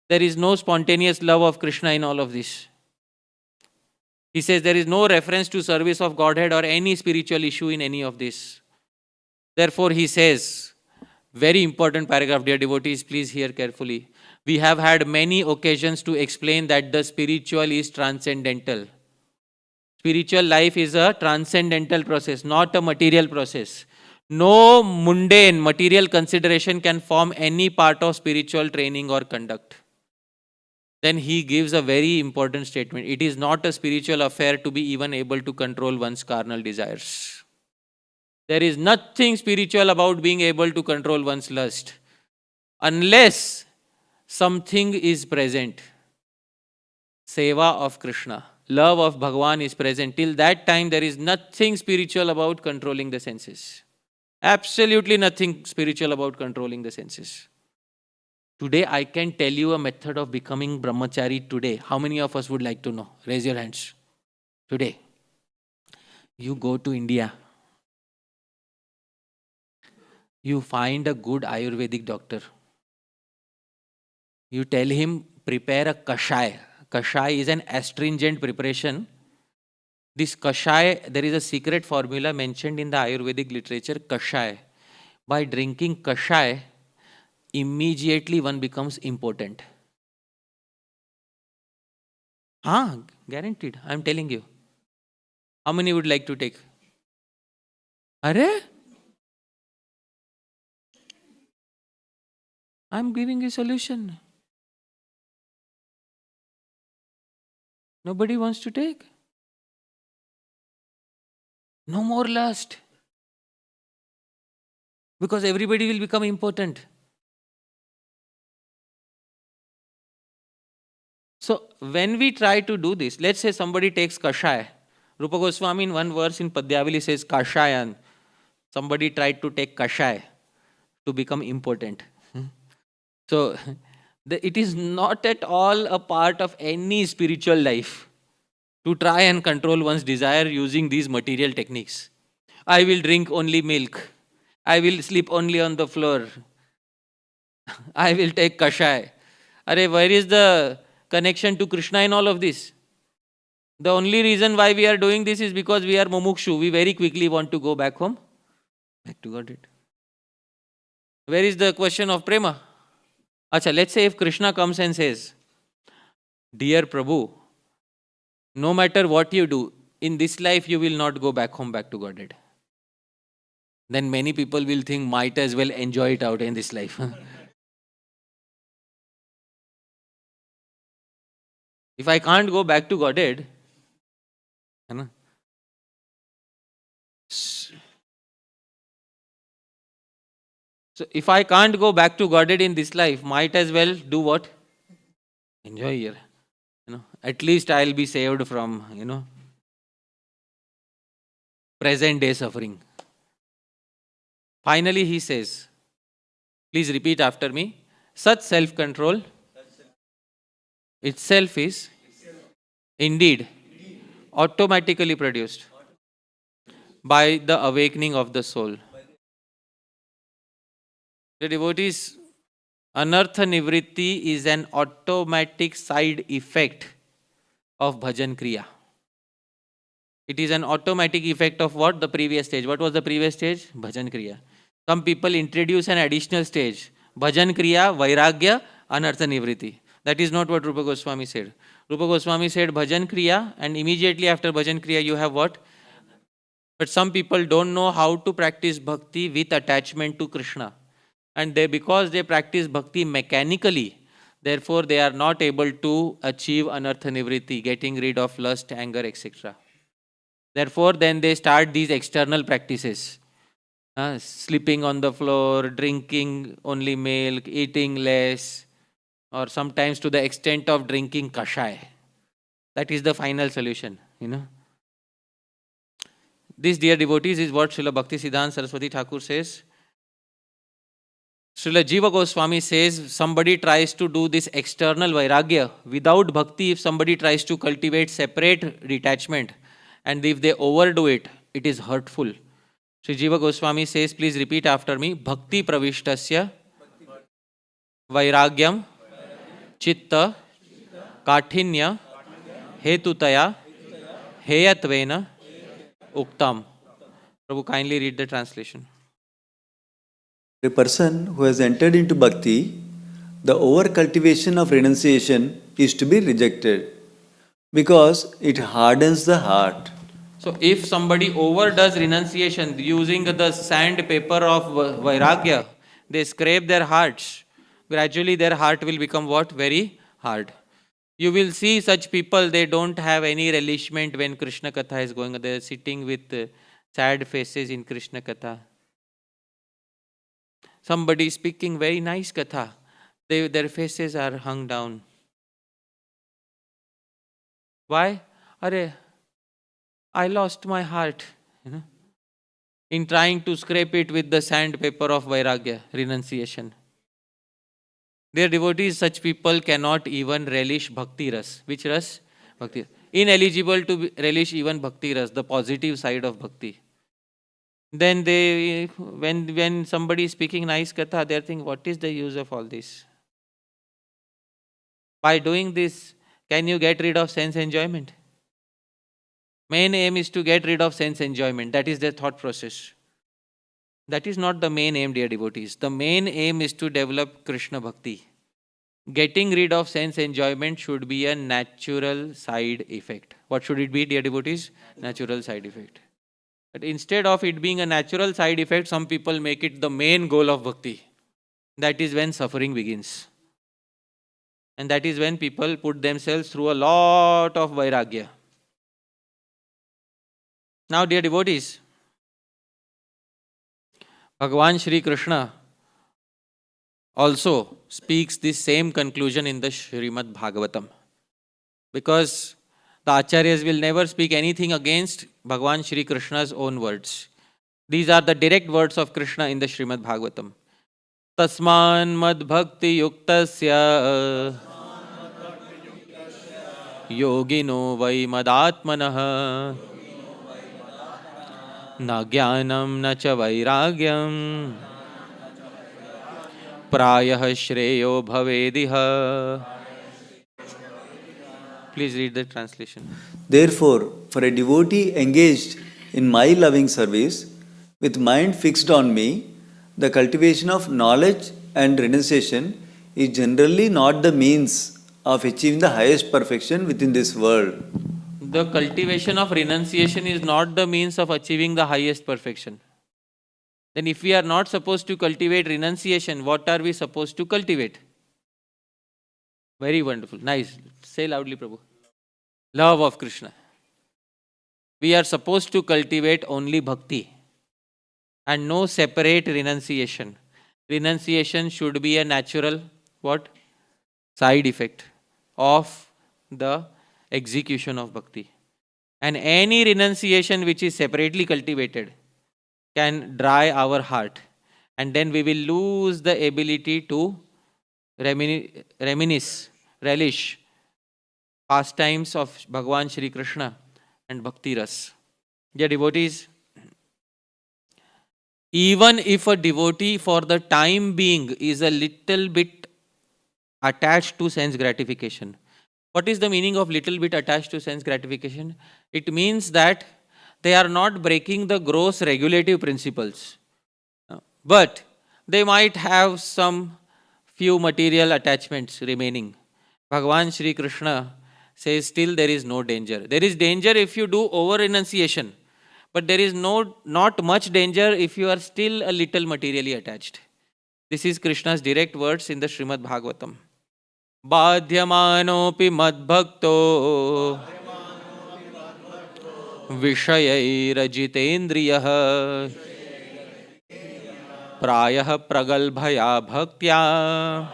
There is no spontaneous love of Krishna in all of this. He says there is no reference to service of Godhead or any spiritual issue in any of this. Therefore, he says, very important paragraph, dear devotees, please hear carefully. We have had many occasions to explain that the spiritual is transcendental. Spiritual life is a transcendental process, not a material process. No mundane material consideration can form any part of spiritual training or conduct. Then he gives a very important statement. It is not a spiritual affair to be even able to control one's carnal desires. There is nothing spiritual about being able to control one's lust, unless something is present. Seva of Krishna, love of Bhagavan is present. Till that time, there is nothing spiritual about controlling the senses. Absolutely nothing spiritual about controlling the senses. Today, I can tell you a method of becoming brahmachari today. How many of us would like to know? Raise your hands. Today, you go to India. You find a good Ayurvedic doctor. You tell him, prepare a kashai. Kashai is an astringent preparation. This kashai, there is a secret formula mentioned in the Ayurvedic literature, kashai. By drinking kashai, immediately one becomes impotent. Guaranteed. I am telling you. How many would like to take? Arre? I am giving you a solution. Nobody wants to take. No more lust. Because everybody will become important. So when we try to do this, let's say somebody takes Kashaya. Rupa Goswami in one verse in Padyavali says Kashayan. Somebody tried to take Kashaya to become important. So it is not at all a part of any spiritual life to try and control one's desire using these material techniques. I will drink only milk. I will sleep only on the floor. I will take Kashaya. Arey, where is the connection to Krishna in all of this? The only reason why we are doing this is because we are mumukshu. We very quickly want to go back home, back to Godhead. Where is the question of prema? Acha, let's say if Krishna comes and says, Dear Prabhu, no matter what you do, in this life you will not go back home, back to Godhead. Then many people will think, might as well enjoy it out in this life. If I can't go back to Godhead, so if I can't go back to Godhead in this life, might as well do what? Enjoy here. At least I'll be saved from, present day suffering. Finally, he says, please repeat after me. Such self-control itself is indeed automatically produced by the awakening of the soul. The devotees, anartha nivritti is an automatic side effect of bhajan kriya. It is an automatic effect of what? The previous stage. What was the previous stage? Bhajan kriya. Some people introduce an additional stage. Bhajan kriya, vairagya, anartha nivritti. That is not what Rupa Goswami said. Rupa Goswami said bhajan kriya, and immediately after bhajan kriya you have what? But some people don't know how to practice bhakti with attachment to Krishna. And because they practice bhakti mechanically, therefore they are not able to achieve anartha nivritti, getting rid of lust, anger, etc. Therefore, then they start these external practices. Sleeping on the floor, drinking only milk, eating less, or sometimes to the extent of drinking kashai. That is the final solution, This, dear devotees, is what Srila Bhaktisiddhanta Saraswati Thakur says. Srila Jiva Goswami says somebody tries to do this external vairagya without bhakti. If somebody tries to cultivate separate detachment, and if they overdo it, it is hurtful. Sri Jiva Goswami says, please repeat after me. Bhakti pravishtasya vairagyam chitta kathinya hetutaya heyatvena uktam. Prabhu, kindly read the translation. A person who has entered into bhakti, the over cultivation of renunciation is to be rejected because it hardens the heart. So if somebody overdoes renunciation using the sandpaper of vairagya, they scrape their hearts. Gradually their heart will become what? Very hard. You will see such people, they don't have any relishment when Krishna Katha is going on. They are sitting with sad faces in Krishna Katha. Somebody speaking very nice Katha, their faces are hung down. Why? I lost my heart, in trying to scrape it with the sandpaper of vairagya, renunciation. Dear devotees, such people cannot even relish bhakti ras. Which ras? Bhakti. Ineligible to relish even bhakti ras, the positive side of bhakti. Then when somebody is speaking nice katha, they are thinking, what is the use of all this? By doing this, can you get rid of sense enjoyment? Main aim is to get rid of sense enjoyment. That is their thought process. That is not the main aim, dear devotees. The main aim is to develop Krishna bhakti. Getting rid of sense enjoyment should be a natural side effect. What should it be, dear devotees? Natural side effect. But instead of it being a natural side effect, some people make it the main goal of bhakti. That is when suffering begins. And that is when people put themselves through a lot of vairagya. Now, dear devotees, Bhagavan Shri Krishna also speaks this same conclusion in the Srimad Bhagavatam. Because the Acharyas will never speak anything against Bhagavan Shri Krishna's own words. These are the direct words of Krishna in the Srimad Bhagavatam. Tasman mad bhakti yuktasya yogino vai madatmanah na jnanam na cha vairagyam prayah shreyo bhavediha. Please read the translation. Therefore, for a devotee engaged in my loving service, with mind fixed on me, the cultivation of knowledge and renunciation is generally not the means of achieving the highest perfection within this world. The cultivation of renunciation is not the means of achieving the highest perfection. Then if we are not supposed to cultivate renunciation, what are we supposed to cultivate? Very wonderful. Nice. Say loudly, Prabhu. Love of Krishna. We are supposed to cultivate only bhakti and no separate renunciation. Renunciation should be a natural what? Side effect of the execution of bhakti. And any renunciation which is separately cultivated can dry our heart. And then we will lose the ability to reminisce, relish pastimes of Bhagavan Shri Krishna and Bhakti Ras. Dear devotees, even if a devotee for the time being is a little bit attached to sense gratification. What is the meaning of little bit attached to sense gratification? It means that they are not breaking the gross regulative principles. But they might have some few material attachments remaining. Bhagavan Shri Krishna says still there is no danger. There is danger if you do over renunciation, but there is not much danger if you are still a little materially attached. This is Krishna's direct words in the Srimad Bhagavatam. Badhyamanopi madbhakto vishayairajitendriyah prayah pragalbhaya bhaktya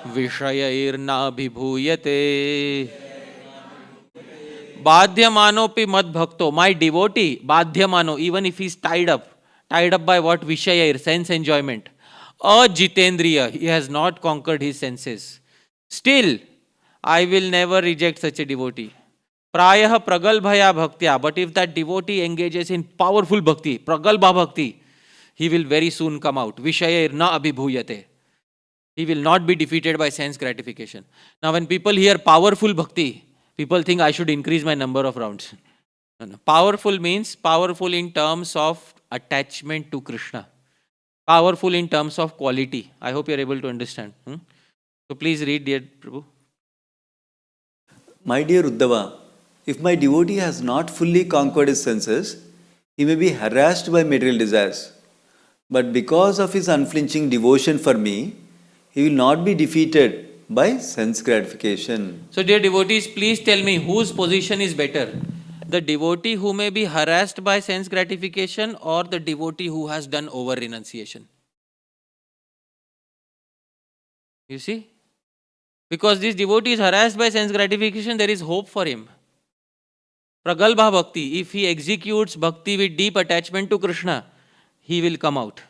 vishayairnabhibhuyate. Badhyamanopi madbhakto, my devotee, badhyamano, even if he is tied up by what? Vishayair, sense enjoyment. Ajitendriya, he has not conquered his senses. Still, I will never reject such a devotee. Prayah pragalbhaya bhaktya, but if that devotee engages in powerful bhakti, pragalbha bhakti, he will very soon come out. Vishayair na abhibhuyate. He will not be defeated by sense gratification. Now when people hear powerful bhakti, people think I should increase my number of rounds. No. Powerful means powerful in terms of attachment to Krishna. Powerful in terms of quality. I hope you are able to understand. So please read, dear Prabhu. My dear Uddhava, if my devotee has not fully conquered his senses, he may be harassed by material desires. But because of his unflinching devotion for me, he will not be defeated by sense gratification. So dear devotees, please tell me whose position is better? The devotee who may be harassed by sense gratification or the devotee who has done over renunciation? You see? Because this devotee is harassed by sense gratification, there is hope for him. Pragalbha bhakti, if he executes bhakti with deep attachment to Krishna, he will come out.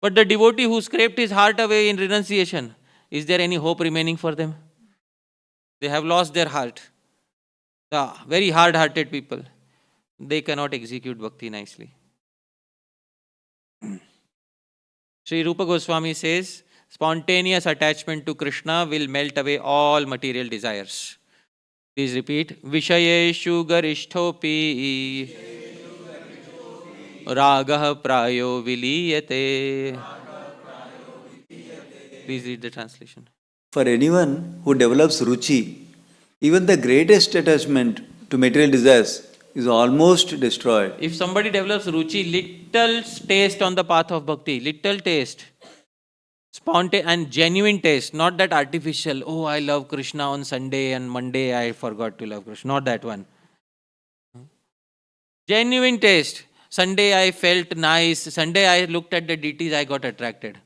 But the devotee who scraped his heart away in renunciation, is there any hope remaining for them? They have lost their heart. The very hard-hearted people, they cannot execute bhakti nicely. Sri Rupa Goswami says, spontaneous attachment to Krishna will melt away all material desires. Please repeat. Vishayeshu garishtopi ragah prayo viliyate. Please read the translation. For anyone who develops ruchi, even the greatest attachment to material desires is almost destroyed. If somebody develops ruchi, little taste on the path of bhakti, little taste, spontaneous and genuine taste, not that artificial, oh I love Krishna on Sunday and Monday I forgot to love Krishna, not that one. Genuine taste. Sunday I felt nice. Sunday I looked at the deities, I got attracted.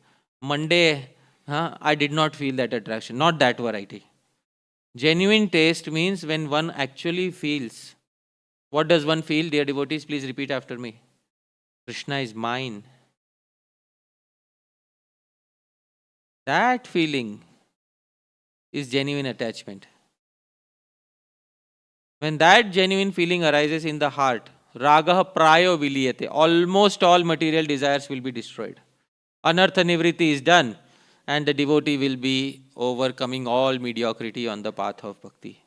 Monday, I did not feel that attraction. Not that variety. Genuine taste means when one actually feels. What does one feel, dear devotees? Please repeat after me. Krishna is mine. That feeling is genuine attachment. When that genuine feeling arises in the heart, raga prayo viliyate, almost all material desires will be destroyed. Anartha nivritti is done, and the devotee will be overcoming all mediocrity on the path of bhakti.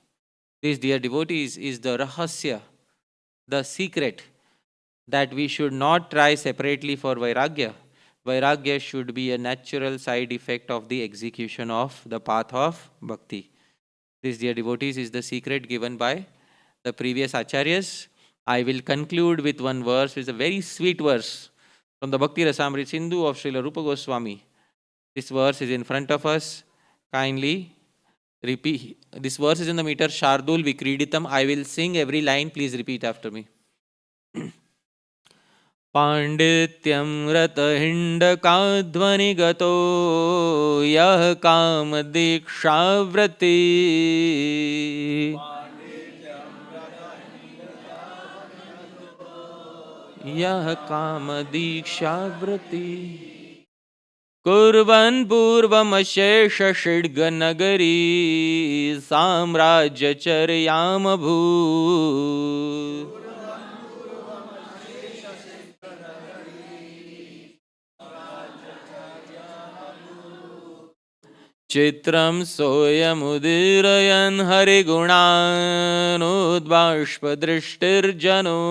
This, dear devotees, is the rahasya, the secret that we should not try separately for Vairagya. Vairagya should be a natural side effect of the execution of the path of bhakti. This, dear devotees, is the secret given by the previous acharyas. I will conclude with one verse, which is a very sweet verse from the Bhakti Rasamrita Sindhu of Srila Rupa Goswami. This verse is in front of us. Kindly repeat. This verse is in the meter Shardul Vikriditam. I will sing every line. Please repeat after me. पाण्डित्यं रतहिण्डकाध्वनिगतो यः कामदीक्षाव्रती यः कामदीक्षाव्रती कुर्वन् पूर्वमशेषषड्गनगरी साम्राज्यचर्यामभूत् चित्रं सोऽयमुदीरयन् हरिगुणानुद्बाष्पदृष्टिर्जनो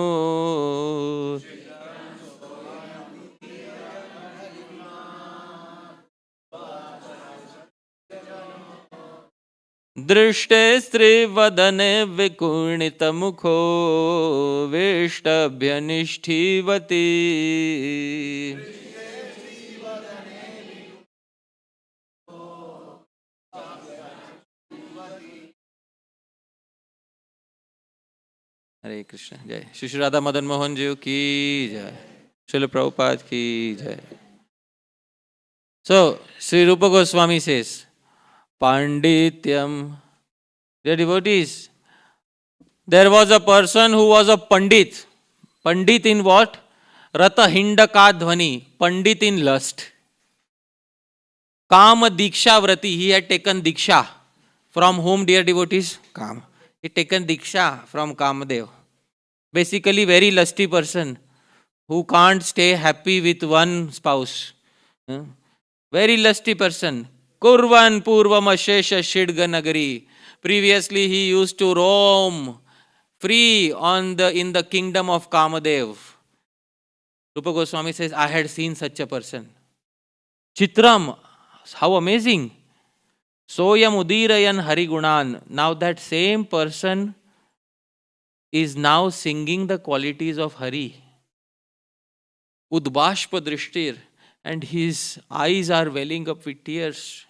दृष्टे स्त्रीवदने विकुणितमुखो वेष्टभ्यनिष्ठीवती हरे कृष्ण जय श्री श्री राधा मदन मोहन जी की जय श्रील प्रभुपाद की जय. So Sri Rupa Goswami says, Pandityam. Dear devotees, there was a person who was a Pandit. Pandit in what? Rata Hindaka Dhvani. Pandit in lust. Kama Diksha Vrati. He had taken Diksha. From whom, dear devotees? Kama. He had taken Diksha from Kamadev. Basically, very lusty person who can't stay happy with one spouse. Very lusty person. Kurvan Purvam Ashesha Shidga Nagari. Previously, he used to roam free in the kingdom of Kamadev. Rupa Goswami says, I had seen such a person. Chitram, how amazing. Soyam Udirayan Harigunan. Now that same person is now singing the qualities of Hari. Udbashpa Drishtir. And his eyes are welling up with tears.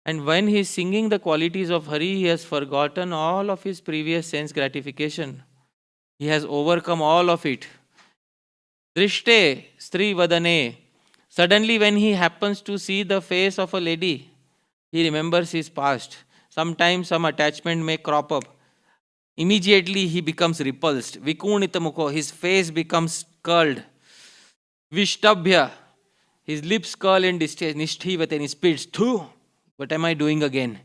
And when he is singing the qualities of Hari, he has forgotten all of his previous sense gratification. He has overcome all of it. Drishte, Stri Vadane. Suddenly when he happens to see the face of a lady, he remembers his past. Sometimes some attachment may crop up. Immediately he becomes repulsed. Vikunita his face becomes curled. Vishtabhya, his lips curl in distress. Nishthivate, and he spits. Thu, what am I doing again?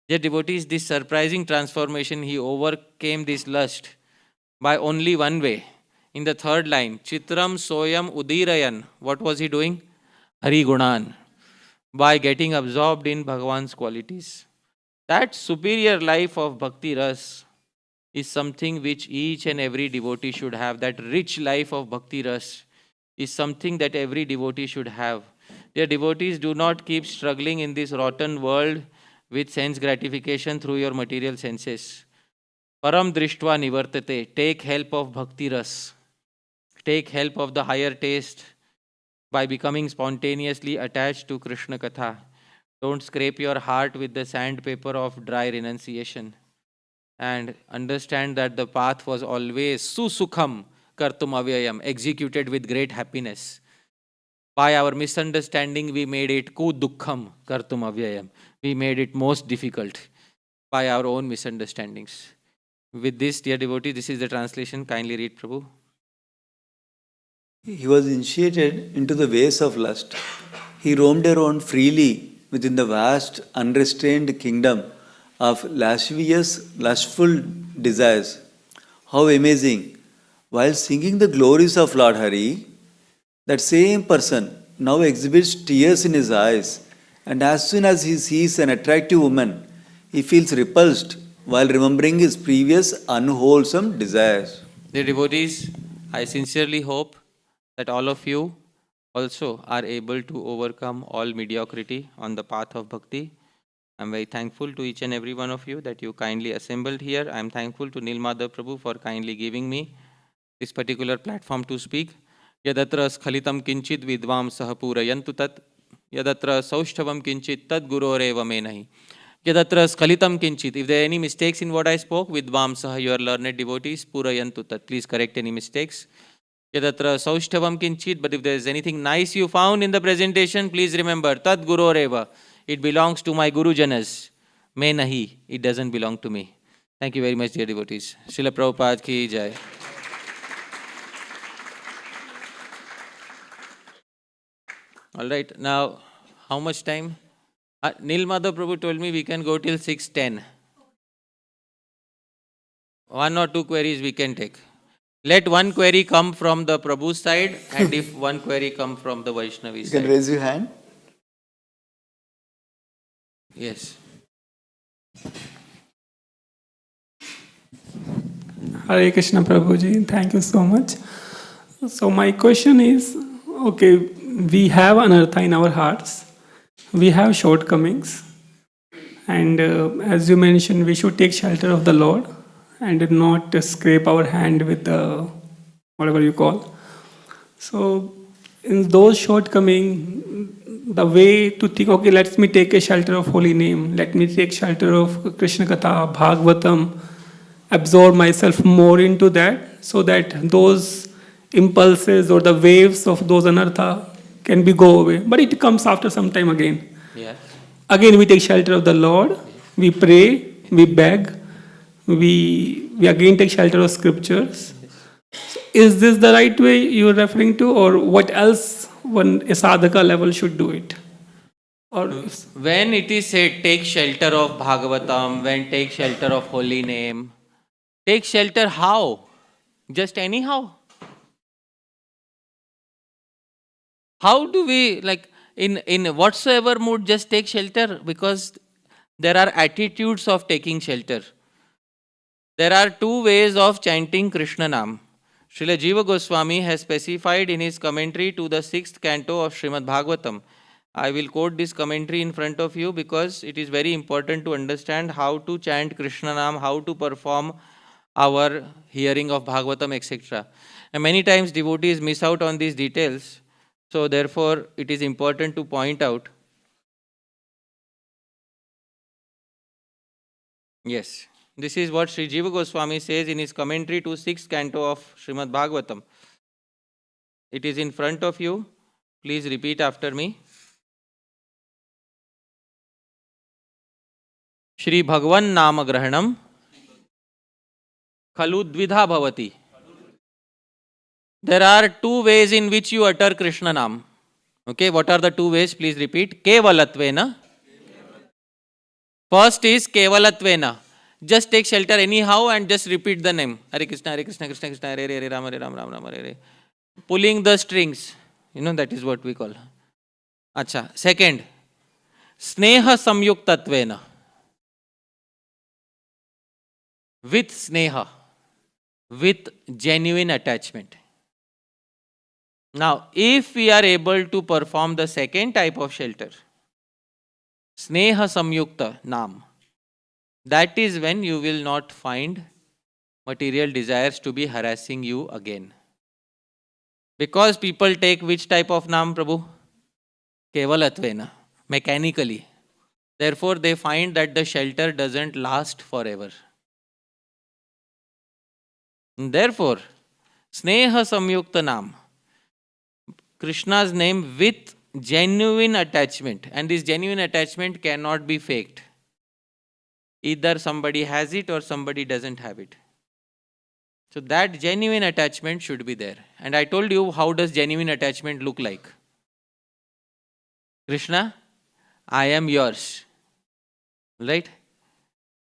Dear devotees, this surprising transformation, he overcame this lust by only one way. In the third line, Chitram Soyam Udirayan. What was he doing? Hari Gunan. By getting absorbed in Bhagavan's qualities. That superior life of Bhakti Ras is something which each and every devotee should have. That rich life of Bhakti Ras is something that every devotee should have. Dear devotees, do not keep struggling in this rotten world with sense gratification through your material senses. Param drishtva nivartate. Take help of Bhakti Ras. Take help of the higher taste by becoming spontaneously attached to Krishna Katha. Don't scrape your heart with the sandpaper of dry renunciation. and understand that the path was always susukham kartum avyayam, executed with great happiness. By our misunderstanding, we made it kudukham kartum avyayam. We made it most difficult by our own misunderstandings. With this, dear devotee, this is the translation. Kindly read, Prabhu. He was initiated into the ways of lust. He roamed around freely within the vast, unrestrained kingdom of lascivious, lustful desires. How amazing! While singing the glories of Lord Hari, that same person now exhibits tears in his eyes, and as soon as he sees an attractive woman, he feels repulsed while remembering his previous unwholesome desires. Dear devotees, I sincerely hope that all of you also are able to overcome all mediocrity on the path of bhakti. I'm very thankful to each and every one of you that you kindly assembled here. I'm thankful to Nilmadha Prabhu for kindly giving me this particular platform to speak. Yadatra skhalitam kinchit vidvam sahapurayantu tat yadatra saushthavam kinchit tad guroreva menahi. Yadatra skhalitam kinchit. If there are any mistakes in what I spoke, vidvam saha, your learned devotees, purayantu tat. Please correct any mistakes. Yadatra saushthavam kinchit. But if there is anything nice you found in the presentation, please remember, tad guroreva. It belongs to my Guru Janas. May nahi. It doesn't belong to me. Thank you very much, dear devotees. Srila Prabhupada ki jai. All right. Now, how much time? Nilmadha Prabhu told me we can go till 6:10. One or two queries we can take. Let one query come from the Prabhu side, and if one query come from the Vaishnavi You side. can raise your hand. Yes. Hare Krishna Prabhuji, thank you so much. So my question is, okay, we have anartha in our hearts, we have shortcomings, and as you mentioned, we should take shelter of the Lord and not scrape our hand with the whatever you call. So in those shortcomings, the way to think, okay, let me take a shelter of holy name, let me take shelter of Krishna Katha, Bhagavatam, absorb myself more into that so that those impulses or the waves of those anartha can be go away. But it comes after some time again. Yes. Again, we take shelter of the Lord, we pray, we beg, we again take shelter of scriptures. So is this the right way you are referring to, or what else one a sadhaka level should do it? Or When it is said, take shelter of Bhagavatam, when take shelter of holy name, take shelter how? Just anyhow? How do we, like, in whatsoever mood, just take shelter? Because there are attitudes of taking shelter. There are two ways of chanting Krishna Nam. Srila Jiva Goswami has specified in his commentary to the 6th canto of Srimad Bhagavatam. I will quote this commentary in front of you because it is very important to understand how to chant Krishna Nam, how to perform our hearing of Bhagavatam, etc. And many times devotees miss out on these details. So therefore, it is important to point out. Yes. This is what Sri Jiva Goswami says in his commentary to 6th canto of Srimad Bhagavatam. It is in front of you. Please repeat after me. Shri Bhagavan Nama Grahanam Khalu Dvidha Bhavati. There are two ways in which you utter Krishna Nam. Okay, what are the two ways? Please repeat. Kevalatvena. First is Kevalatvena. Just take shelter anyhow and just repeat the name. Hare Krishna, Krishna Krishna, Hare Hare, Rama Rama, Hare Hare. Pulling the strings. That is what we call. Acha. Second, Sneha Samyuktatvena. With Sneha. With genuine attachment. Now, if we are able to perform the second type of shelter, Sneha Samyukta Nam, that is when you will not find material desires to be harassing you again. Because people take which type of Nam, Prabhu? Kevalatvena, mechanically. Therefore, they find that the shelter doesn't last forever. Therefore, Sneha Samyukta Nam, Krishna's name with genuine attachment, and this genuine attachment cannot be faked. Either somebody has it or somebody doesn't have it. So that genuine attachment should be there. And I told you, how does genuine attachment look like? Krishna, I am yours. Right?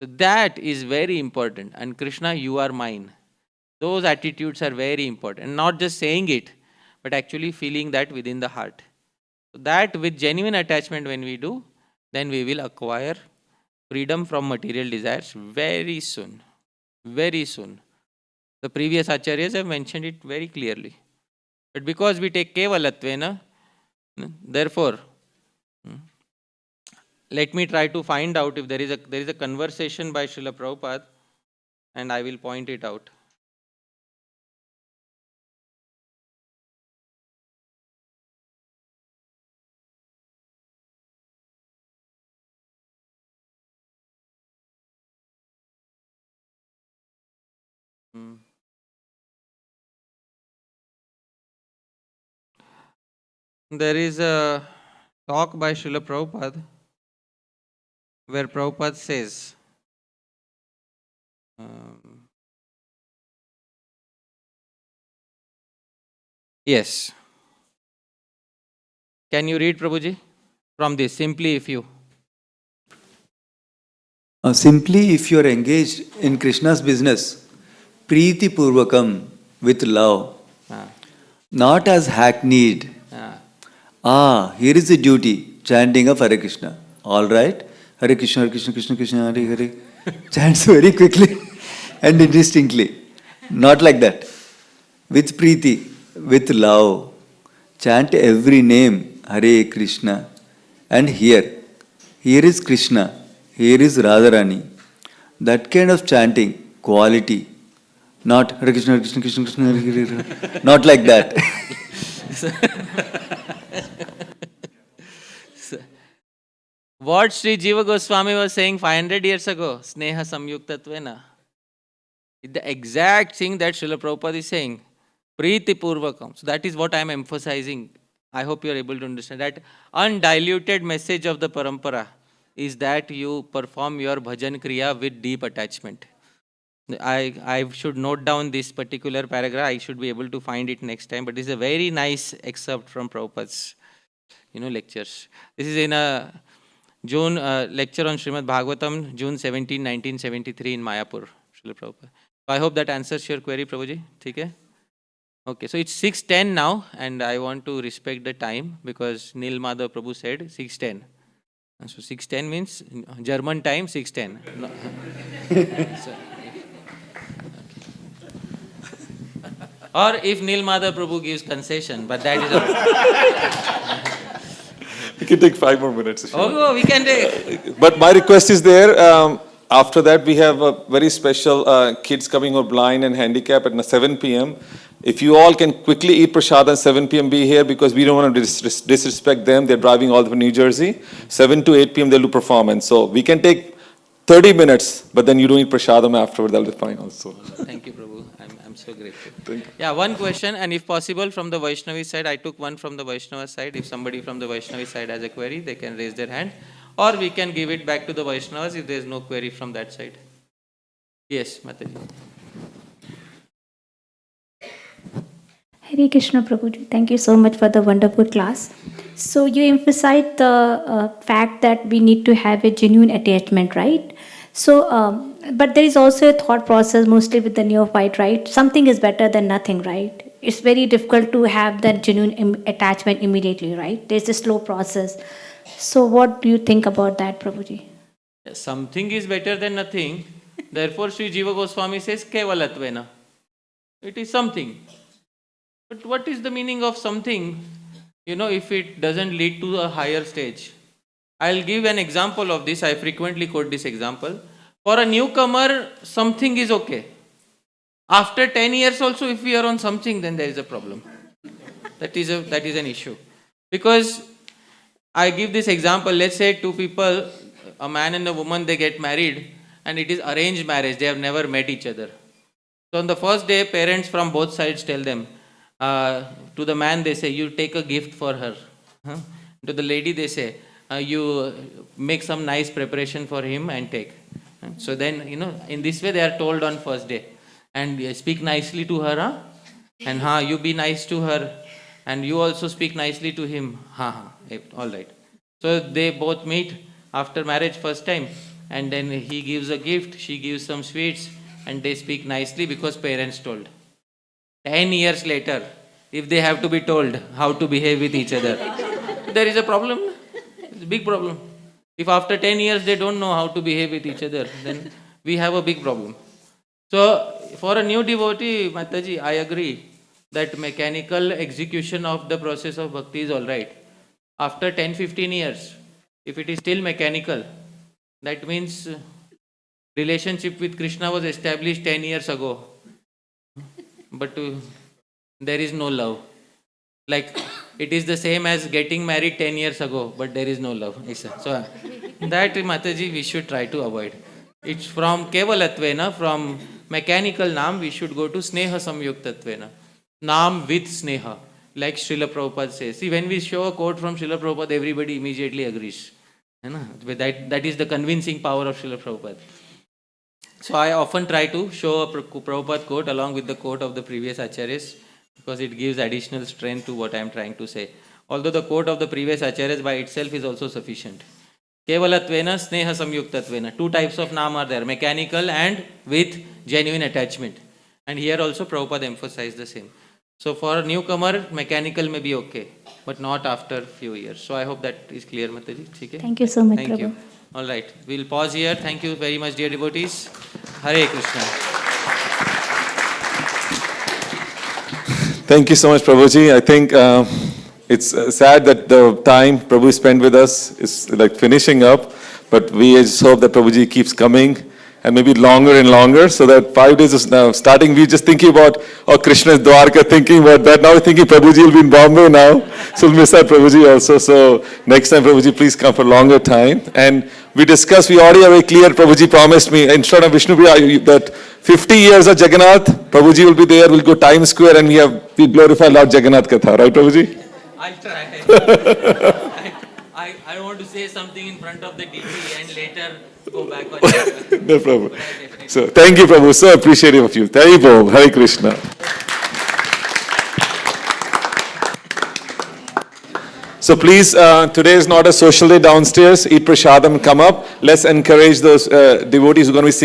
So that is very important. And Krishna, you are mine. Those attitudes are very important. And not just saying it, but actually feeling that within the heart. So that with genuine attachment when we do, then we will acquire freedom from material desires very soon. Very soon. The previous acharyas have mentioned it very clearly. But because we take Kevalatvena, therefore, let me try to find out if there is a conversation by Srila Prabhupada, and I will point it out. There is a talk by Srila Prabhupada where Prabhupada says, yes. Can you read, Prabhuji? From this, simply if you. Simply, if you are engaged in Krishna's business, Preeti Purvakam, with love, not as hackneyed. Here is the duty, chanting of Hare Krishna. All right, Hare Krishna, Krishna, Krishna, Hare Hare. Chants very quickly and indistinctly. Not like that. With Preeti, with love, chant every name, Hare Krishna. And here is Krishna. Here is Radharani. That kind of chanting, quality. Not Hare Krishna, Hare Krishna, Krishna, Krishna, Hare Hare. Not like that. What Sri Jiva Goswami was saying 500 years ago, Sneha Samyuktatvena, the exact thing that Srila Prabhupada is saying, Preeti Purvakam. So that is what I am emphasizing. I hope you are able to understand that undiluted message of the parampara is that you perform your bhajan kriya with deep attachment. I should note down this particular paragraph. I should be able to find it next time. But this is a very nice excerpt from Prabhupada's, lectures. This is in a June lecture on Srimad Bhagavatam, June 17, 1973 in Mayapur, Srila Prabhupada. So I hope that answers your query, Prabhuji. Okay? Okay, so it's 6:10 now, and I want to respect the time because Nil Madhav Prabhu said 6:10. And so 6:10 means German time 6:10. No. So, or if Nil Madhav Prabhu gives concession, but that is a... We can take 5 more minutes. Oh, we can take. But my request is there. After that, we have a very special kids coming who are blind and handicapped at 7 p.m. If you all can quickly eat prasad at 7 p.m. be here because we don't want to disrespect them. They're driving all the way from New Jersey. 7 to 8 p.m. they'll do performance. So we can take 30 minutes, but then you don't eat prasadam afterward. That'll be fine also. Thank you, Prabhu. I'm so grateful. Yeah, one question, and if possible from the Vaishnavi side, I took one from the Vaishnava side. If somebody from the Vaishnavi side has a query, they can raise their hand. Or we can give it back to the Vaishnavas if there is no query from that side. Yes, Mataji. Hare Krishna Prabhuji, thank you so much for the wonderful class. So you emphasized the fact that we need to have a genuine attachment, right? So, but there is also a thought process mostly with the neophyte, right? Something is better than nothing, right? It's very difficult to have that genuine attachment immediately, right? There's a slow process. So what do you think about that, Prabhuji? Something is better than nothing. Therefore, Sri Jiva Goswami says, Kevalatvena. It is something. But what is the meaning of something, if it doesn't lead to a higher stage? I'll give an example of this. I frequently quote this example. For a newcomer, something is okay. After 10 years also, if we are on something, then there is a problem. That is an issue. Because I give this example, let's say 2 people, a man and a woman, they get married and it is arranged marriage. They have never met each other. So on the first day, parents from both sides tell them, to the man they say, you take a gift for her. Huh? To the lady they say, you make some nice preparation for him and take. So then, in this way they are told on first day. And speak nicely to her, huh? And you be nice to her. And you also speak nicely to him. All right. So they both meet after marriage first time. And then he gives a gift, she gives some sweets. And they speak nicely because parents told. 10 years later, if they have to be told how to behave with each other, there is a problem. It's a big problem. If after 10 years they don't know how to behave with each other, then we have a big problem. So, for a new devotee, Mataji, I agree that mechanical execution of the process of bhakti is all right. After 10-15 years, if it is still mechanical, that means relationship with Krishna was established 10 years ago. But there is no love. Like, it is the same as getting married 10 years ago, but there is no love. So, that Mataji, we should try to avoid. It's from Kevalatvena, from mechanical Naam, we should go to Sneha Samyuktatvena. Naam with Sneha, like Srila Prabhupada says. See, when we show a quote from Srila Prabhupada, everybody immediately agrees. That is the convincing power of Srila Prabhupada. So I often try to show a Prabhupada quote along with the quote of the previous acharyas, because it gives additional strength to what I am trying to say. Although the quote of the previous acharyas by itself is also sufficient. Kevalatvena, Sneha Samyuktatvena. Two types of naam are there, mechanical and with genuine attachment. And here also Prabhupada emphasized the same. So for a newcomer, mechanical may be okay, but not after few years. So I hope that is clear, Mataji. Okay? Thank you so much, Thank Prabhu. you. All right, we'll pause here. Thank you very much, dear devotees. Hare Krishna. Thank you so much, Prabhuji. I think it's sad that the time Prabhu spent with us is like finishing up, but we just hope that Prabhuji keeps coming and maybe longer and longer, so that 5 days is now starting. We just thinking about, Krishna's Dwarka, thinking about that. Now we're thinking Prabhuji will be in Bombay now, so we'll miss out Prabhuji also. So next time, Prabhuji, please come for longer time. And we discussed, we already have a clear, Prabhuji promised me, in front of Vishnu Priya, that 50 years of Jagannath, Prabhuji will be there, we'll go Times Square and we glorify Lord Jagannath Katha, right Prabhuji? I'll try. I want to say something in front of the TV and later go back on it. No problem. So thank you, Prabhu, so appreciative of you. Hare Bol, Hare Krishna. So please, today is not a social day downstairs. Eat prasadam, come up. Let's encourage those devotees who are going to be singing.